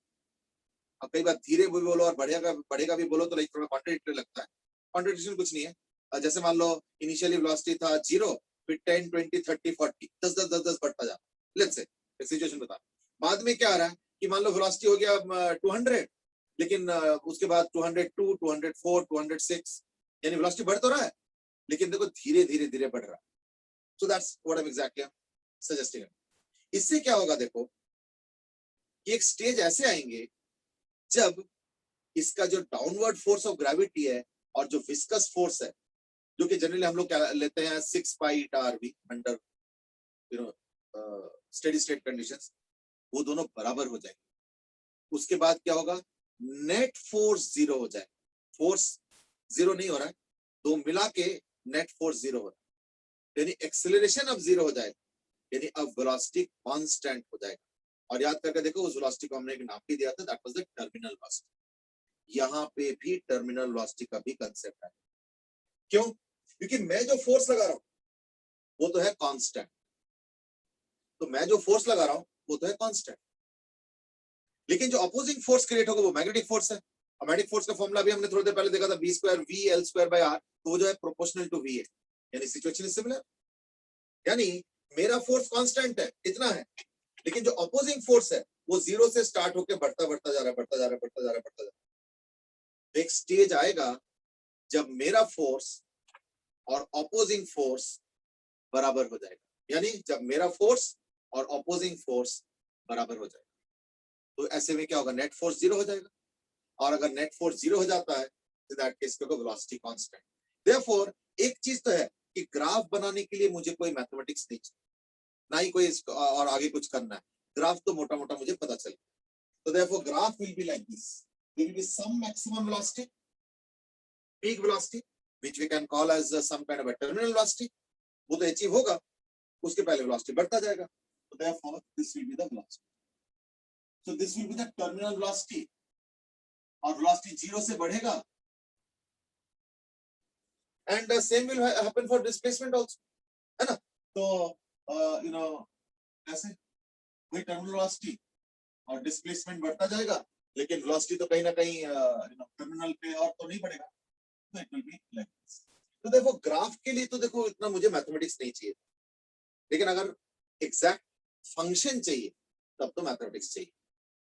S1: अब कई बार धीरे भी बोलो और बढ़ेगा भी बोलो तो लाइक थोड़ा कॉन्ट्रडिक्टरी लगता है। कॉन्ट्रडिक्शन कुछ नहीं है। जैसे मान लो इनिशियली वेलोसिटी था 0, फिर 10, 20, 30, 40, 10 10 10 10 बढ़ता जा। लेट्स से एक सिचुएशन बता, बाद में क्या आ रहा है कि मान लो वेलोसिटी हो गया 200, लेकिन उसके बाद 202, 204, 206, यानी वेलोसिटी बढ़ तो रहा है लेकिन देखो धीरे धीरे धीरे बढ़ रहा है। So that's what I am exactly suggesting. इससे क्या होगा देखो कि एक स्टेज ऐसे आएंगे जब इसका जो डाउनवर्ड फोर्स ऑफ ग्रेविटी है और जो विस्कस फोर्स है, जो कि जनरली हम लोग क्या लेते हैं 6 pi eta r v under you know steady state conditions, वो दोनों बराबर हो जाएंगे। उसके बाद क्या होगा, नेट फोर्स 0 हो जाएगा। फोर्स 0 नहीं हो रहा है, दो मिला के नेट फोर्स 0 हो रहा है, यानी एक्सेलरेशन अब 0 हो जाएगा, यानी अब वेलोसिटी कांस्टेंट हो जाएगा। और याद करके देखो, उस वेलोसिटी को हमने एक नाम भी दिया था, that was the terminal velocity. यहाँ पे भी टर्मिनल वेलोसिटी का भी कंसेप्ट है। क्यों? क्योंकि मैं जो फोर्स लगा रहा हूं वो तो है कांस्टेंट, तो मैं जो फोर्स लगा रहा हूं वो तो है कांस्टेंट, लेकिन जो अपोजिंग फोर्स क्रिएट होगा वो मैग्नेटिक फोर्स है। और मैग्नेटिक फोर्स का फॉर्मूला भी हमने थोड़ी देर पहले देखा था, v square v l square by r, तो वो जो है प्रोपोर्शनल टू v है, यानी सिचुएशन इज सिमिलर। यानी मेरा फोर्स कांस्टेंट है, इतना है, लेकिन जो अपोजिंग फोर्स है वो 0 से स्टार्ट होकर बढ़ता बढ़ता जा रहा है, बढ़ता जा रहा है, बढ़ता जा रहा है, बढ़ता जा रहा है। एक स्टेज आएगा जब मेरा फोर्स और अपोजिंग फोर्स बराबर हो जाएगा, यानी जब मेरा फोर्स और अपोजिंग फोर्स बराबर हो जाएगा, तो ऐसे में क्या होगा, नेट फोर्स 0 हो जाएगा। और अगर नेट फोर्स 0 हो जाता है तो दैट केस पे वेलोसिटी कांस्टेंट। देयरफॉर एक चीज तो है कि ग्राफ बनाने के लिए मुझे कोई मैथमेटिक्स नहीं चाहिए, ना ही कोई और आगे कुछ करना है, ग्राफ तो मोटा मोटा मुझे पता चल। तो therefore graph will be like this, there will be some maximum velocity, peak velocity which we can call as some kind of a terminal velocity, वो तो अचीव होगा, उसके पहले वेलोसिटी बढ़ता जाएगा। तो therefore this will be the velocity, so this will be the terminal velocity. और velocity 0 से बढ़ेगा, and same will happen for displacement also, है ना। तो यू नो ऐसे वही टर्मिनल वेलोसिटी और डिस्प्लेसमेंट बढ़ता जाएगा, लेकिन वेलोसिटी तो कहीं ना कहीं टर्मिनल पे और तो नहीं बढ़ेगा, तो it will be like this. तो देखो ग्राफ के लिए तो देखो इतना मुझे मैथमेटिक्स नहीं चाहिए, लेकिन अगर एग्जैक्ट फंक्शन चाहिए तब तो मैथमेटिक्स चाहिए,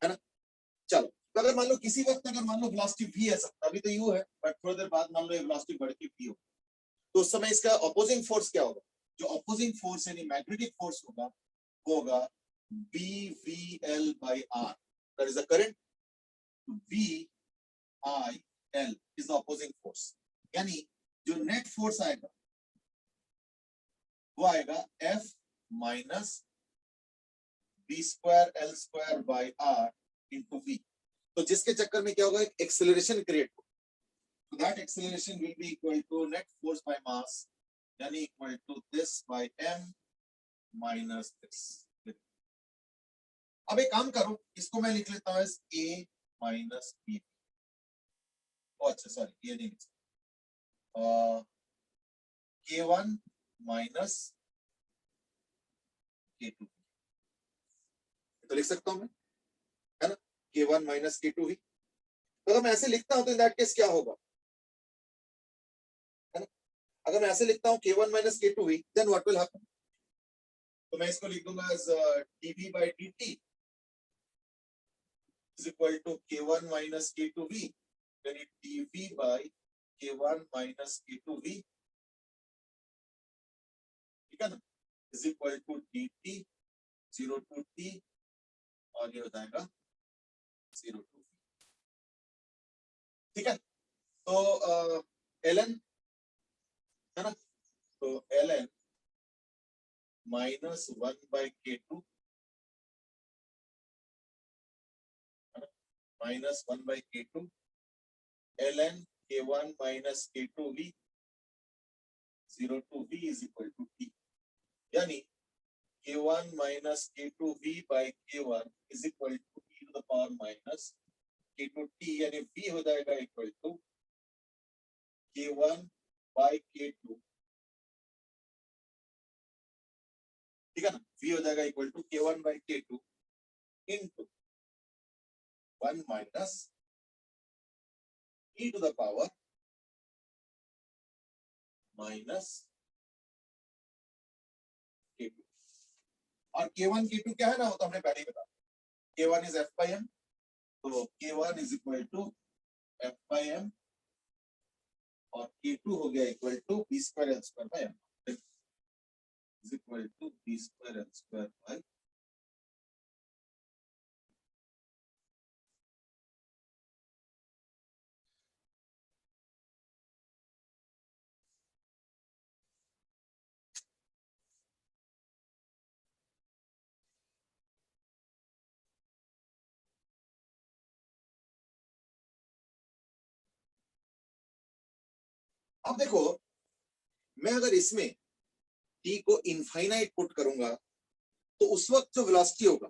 S1: है ना। चलो, तो अगर मान लो किसी वक्त अगर मान लो वेलोसिटी v है, सब अभी तो u है, बट थोड़ी देर बाद मान लो ये वेलोसिटी बढ़ के v हो, तो उस समय इसका अपोजिंग फोर्स क्या होगा, जो अपोजिंग फोर्स यानी मैग्नेटिक फोर्स होगा वो होगा BVL by R, that is the current, VIL is the opposing force, यानी जो नेट फोर्स आएगा वो आएगा F minus B square L square by R into V। तो जिसके चक्कर में क्या होगा, एक एक्सेलरेशन क्रिएट होगा, so that acceleration will be equal to net force by mass, यानी equal to this by m minus this. अब एक काम करो, इसको मैं लिख लेता हूं एज a माइनस b। अच्छा सॉरी, ये नहीं लिख सकता, k1 माइनस k2 तो लिख सकता हूं मैं, है ना, k1 माइनस k2 ही। तो अगर मैं ऐसे लिखता हूं तो इन दैट केस क्या होगा, है ना, अगर मैं ऐसे लिखता हूँ k1 minus k2v, then what will happen? तो मैं इसको लिख दूंगा as dv by dt is equal to k1 minus k2v, then it dv by k1 minus k2v, ठीक है ना, is equal to dt 0 to t और ये हो जाएगा 0 to v, ठीक है। तो ln है ना, तो ln minus 1 by k2 minus 1 by k2 ln k1 minus k2v 0 to v is equal to t, यानी k1 minus k2v by k1 is equal to e to the power minus k2t, यानी v हो जाएगा equal to k1 by k2, ठीक है ना, v हो जाएगा equal to k1 by k2 into 1 minus e to the power minus k2, और k1 k2 क्या है ना, वो तो हमने पहले ही बताया, k1 is f by m, तो k1 is equal to f by m और k2 हो गया equal to b square l square by m is equal to b square l square by अब देखो, मैं अगर इसमें t को इनफाइनाइट पुट करूंगा तो उस वक्त जो वेलोसिटी होगा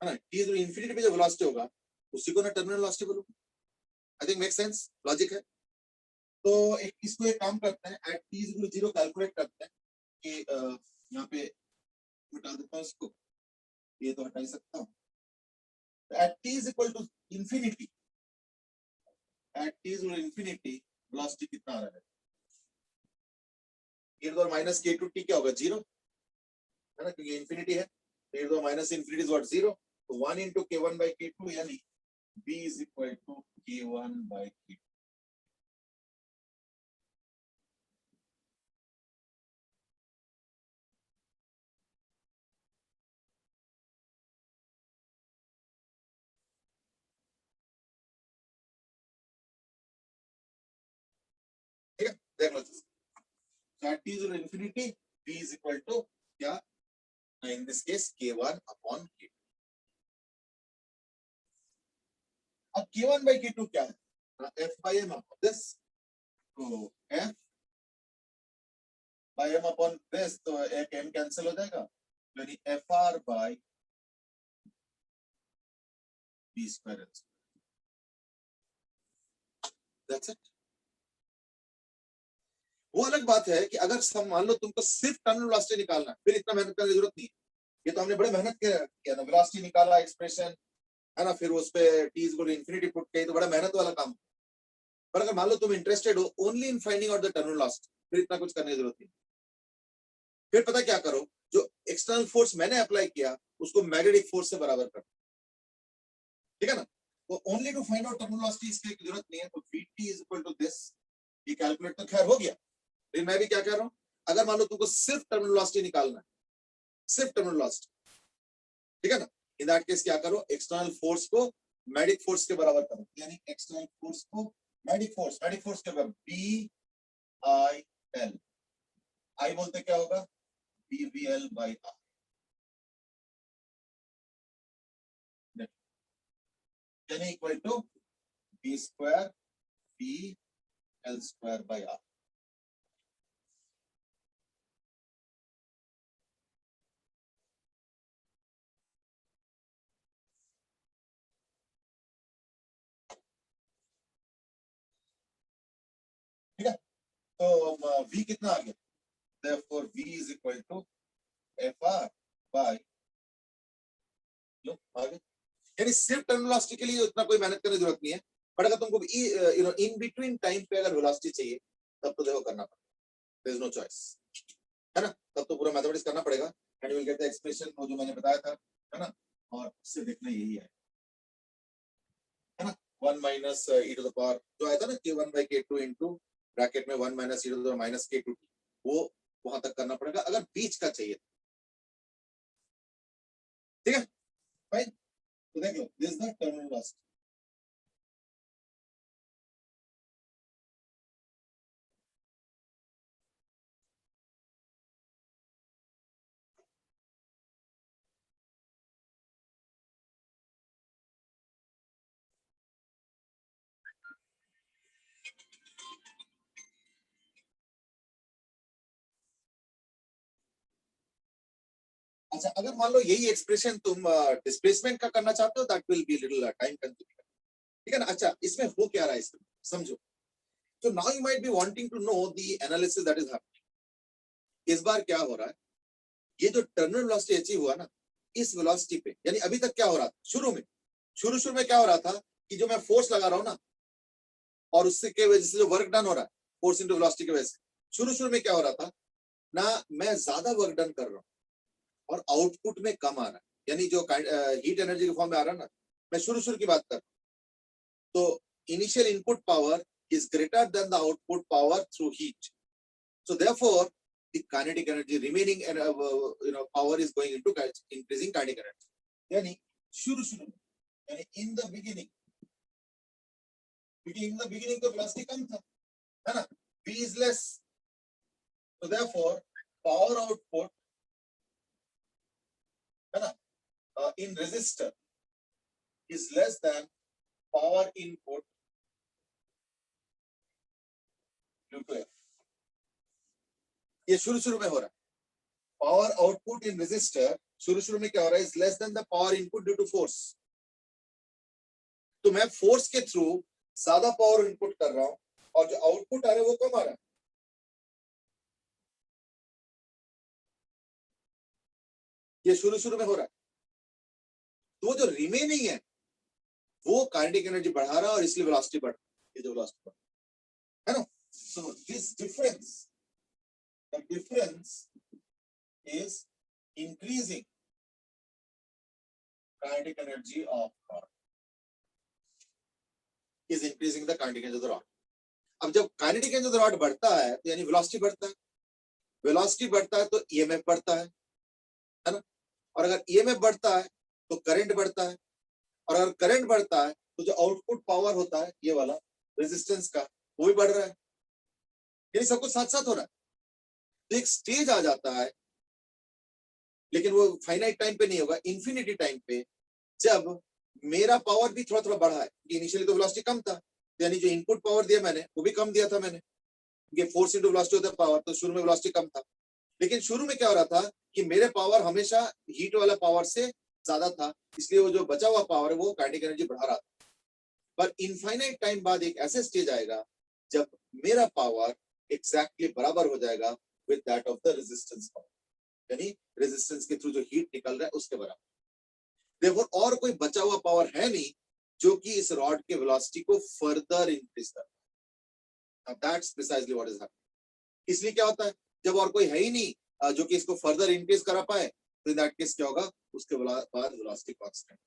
S1: है ना, t जो इंफिनिटी पे जो वेलोसिटी होगा उसी को ना टर्मिनल वेलोसिटी बोलूंगा। I think make sense, logic है। तो इसको एक काम करते हैं, at t equal to 0 calculate करते हैं कि यहाँ पे हटा देता हूँ इसको, ये तो हटा ही सकता हूँ। At t is equal to infinity, at t is infinity velocity कितना आ रहा है, e माइनस k2t क्या होगा, 0 है ना, क्योंकि इंफिनिटी है, तो e minus infinity is what, 0, तो 1 into k1 by k2 यानी b is equal to k1 by k2। ठीक है, देख लो, at t is infinity, b is equal to क्या, in this case k1 upon k2। अब k1 by k2 क्या है, f by m upon this, तो f by m upon this, तो एक m कैंसिल हो जाएगा, यानी fr by b square, that's it। वो अलग बात है कि अगर सब मान लो तुमको सिर्फ टर्मिनल वेलोसिटी निकालना है, फिर इतना मेहनत करने की जरूरत नहीं है। ये तो हमने बड़े मेहनत किया ना, वेलोसिटी निकाला, एक्सप्रेशन है ना, फिर उस पे t equal to infinity put किया, तो बड़ा मेहनत वाला काम। पर अगर मान लो तुम इंटरेस्टेड हो only in finding out the terminal velocity, फिर इतना कुछ करने की जरूरत नहीं। फिर पता क्या करो, जो एक्सटर्नल फोर्स मैंने अप्लाई किया उसको मैग्नेटिक फोर्स से बराबर कर, ठीक है ना। तो only to find out terminal velocity इसकी जरूरत नहीं है, तो vt is equal to this, ये कैलकुलेट तो खैर हो गया। लेकिन मैं भी क्या कह रहा हूं, अगर मान लो तुमको सिर्फ टर्मिनल वेलोसिटी निकालना है, सिर्फ टर्मिनल वेलोसिटी, ठीक है ना, इन दैट केस क्या करो, एक्सटर्नल फोर्स को मैग्नेटिक फोर्स के बराबर करो, यानी एक्सटर्नल फोर्स को मैग्नेटिक फोर्स के बराबर बी आई एल, आई बोलते क्या होगा, B V L by R, यानी equal to B square B L square by R. ठीक है, तो v कितना आ गया, therefore v is equal to fr by, लो आ गया। यानी सिर्फ टर्मिनल वेलोसिटी के लिए उतना कोई मेहनत करने की जरूरत नहीं है, बट अगर तुमको इन बिटवीन टाइम पे अगर वेलोसिटी चाहिए तब तो देखो करना पड़ेगा। देयर इज नो चॉइस, है ना? तब तो पूरा मैथमेटिक्स करना पड़ेगा and you will get the expression वो जो मैंने बताया था, है ना? और उससे देखना यही है ना? 1 minus e to the power जो आया था ना k1 by k2 into bracket में 1 minus e to the power minus k2, वो वहां तक करना पड़ेगा अगर बीच का चाहिए, ठीक है? फाइन, तो देख लो, this is the terminal velocity. अच्छा, अगर मान लो यही एक्सप्रेशन तुम डिस्प्लेसमेंट का करना चाहते हो, that will be little time consuming, ठीक है ना? अच्छा, इसमें हो क्या रहा है इसमें समझो। तो now you might be wanting to know the analysis that is happening. इस बार क्या हो रहा है, ये जो टर्मिनल वेलोसिटी अचीव हुआ ना, इस वेलोसिटी पे, यानी अभी तक क्या हो रहा था, शुरू में क्या हो रहा था कि जो मैं फोर्स लगा रहा हूं ना, और उससे के वजह से जो वर्क डन हो रहा है, फोर्स इनटू वेलोसिटी की वजह से, शुरू में क्या हो रहा था ना, मैं ज्यादा वर्क डन कर रहा हूँ और आउटपुट में कम आ रहा है, यानी जो हीट एनर्जी के फॉर्म में आ रहा है ना, मैं शुरू की बात कर, तो initial input power is greater than the output power through heat. So therefore, the kinetic energy remaining power is going into increasing kinetic energy. यानी शुरू में, यानी in the beginning तो velocity कम था, है ना? V is less. So therefore, power output, है ना, in resistor is less than power input due to F. ये शुरू में हो रहा है, पावर आउटपुट इन रेजिस्टर शुरू में क्या हो रहा है, is less than the power input due to force. तो मैं फोर्स के थ्रू ज्यादा पावर इनपुट कर रहा हूं और जो आउटपुट आ रहा है वो कम आ रहा है। ये शुरू में हो रहा है, तो वो जो रिमेनिंग है वो काइनेटिक एनर्जी बढ़ा रहा है और इसलिए वेलोसिटी बढ़ रहा है, ये जो वेलोसिटी बढ़ रहा है ना? So this difference, the difference is increasing kinetic energy of rod, is increasing the kinetic energy of the rod. अब जब kinetic energy of the rod बढ़ता है तो यानी velocity बढ़ता है, velocity बढ़ता है तो EMF बढ़ता है ना? और अगर EMF बढ़ता है तो करंट बढ़ता है, और अगर करंट बढ़ता है तो जो आउटपुट पावर होता है ये वाला रेजिस्टेंस का, वो भी बढ़ रहा है, यानी सब कुछ साथ साथ हो रहा है। तो एक स्टेज आ जाता है, लेकिन वो फाइनाइट टाइम पे नहीं होगा, इंफिनिटी टाइम पे, जब मेरा पावर भी थोड़ा बढ़ा है। इनिशियली तो वेलोसिटी कम था, यानी जो इनपुट पावर दिया मैंने वो भी कम दिया था मैंने, ये फोर्स इनटू वेलोसिटी होता है पावर, तो शुरू में वेलोसिटी कम था, लेकिन शुरू में क्या हो रहा था कि मेरे पावर हमेशा हीट वाला पावर से ज्यादा था, इसलिए वो जो बचा हुआ पावर है वो काइनेटिक एनर्जी बढ़ा रहा था। पर इनफाइनाइट टाइम बाद एक ऐसे स्टेज आएगा जब मेरा पावर एग्जैक्टली बराबर हो जाएगा with that of the resistance power, यानी रेजिस्टेंस के थ्रू जो हीट निकल रहा है उसके बराबर। देखो और कोई बचा हुआ पावर है नहीं जो कि इस रॉड के वेलोसिटी को फर्दर इंक्रीज कर, that's precisely what is happening. इसलिए क्या होता है, जब और कोई है ही नहीं जो कि इसको फर्दर इंक्रीज करा पाए, तो इन दैट केस क्या होगा, उसके बाद velocity constant,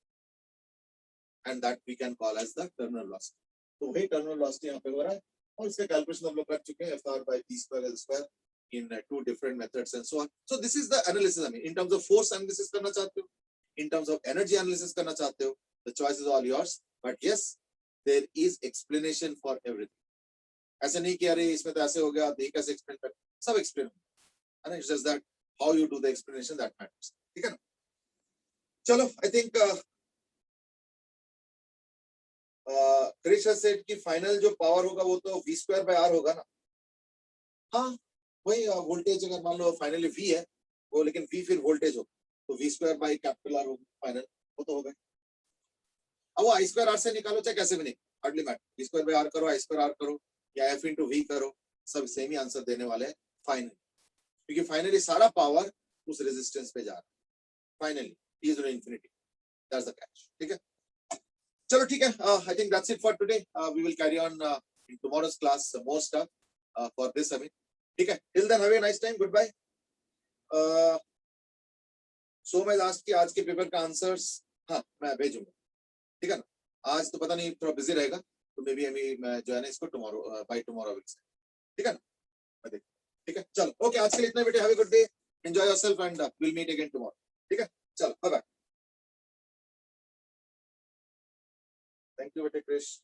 S1: and that we can call as the terminal velocity. तो वही टर्मिनल वेलोसिटी यहां पे हो रहा है, और इसका कैलकुलेशन हम लोग कर चुके हैं, Fr by p square L square in two different methods and so on. So this is the analysis. I mean, in terms of force analysis करना चाहते हो, in terms of energy analysis करना चाहते हो, the choice is all yours. But yes, there is explanation for everything. ऐसे नहीं कि अरे इसमें तो ऐसे हो गया, तो ये कैसे एक्सप्लेन कर, सब एक्सप्लेन है ना? It's just that how you do the explanation that matters. ठीक है ना? चलो, I think क्रिश सेट की फाइनल जो पावर होगा वो तो v square by r होगा ना? हाँ, वही वोल्टेज अगर मान लो फाइनली v है वो, लेकिन v फिर वोल्टेज हो तो v square by capital R होगा फाइनल, वो तो हो गए। अब वो i स्क्वायर r से निकालो चाहे कैसे भी नहीं, hardly matter, v square by r करो, i स्क्वायर r करो या f into v करो, सब सेम ही आंसर देने वाले हैं फाइनली, क्योंकि फाइनली सारा पावर उस रेजिस्टेंस पे जा रहा है finally, t is infinity, that's the catch। ठीक है, चलो ठीक है, I think that's it for today. We will carry on in tomorrow's class more stuff for this. I mean, ठीक है, till then have a nice time, good bye. So मैं last की आज के पेपर का आंसर्स हाँ मैं भेजूंगा, ठीक है ना। आज तो पता नहीं, थोड़ा बिजी रहेगा, तो मे बी मैं जो है ना इसको टुमारो बाय टुमारो विल, ठीक है ना, मैं देख, ठीक है चलो ओके, आज के लिए इतना बेटे, have a good day, enjoy yourself and will meet again tomorrow, ठीक है, चलो बाय बाय। थैंक यू बेटे क्रिश।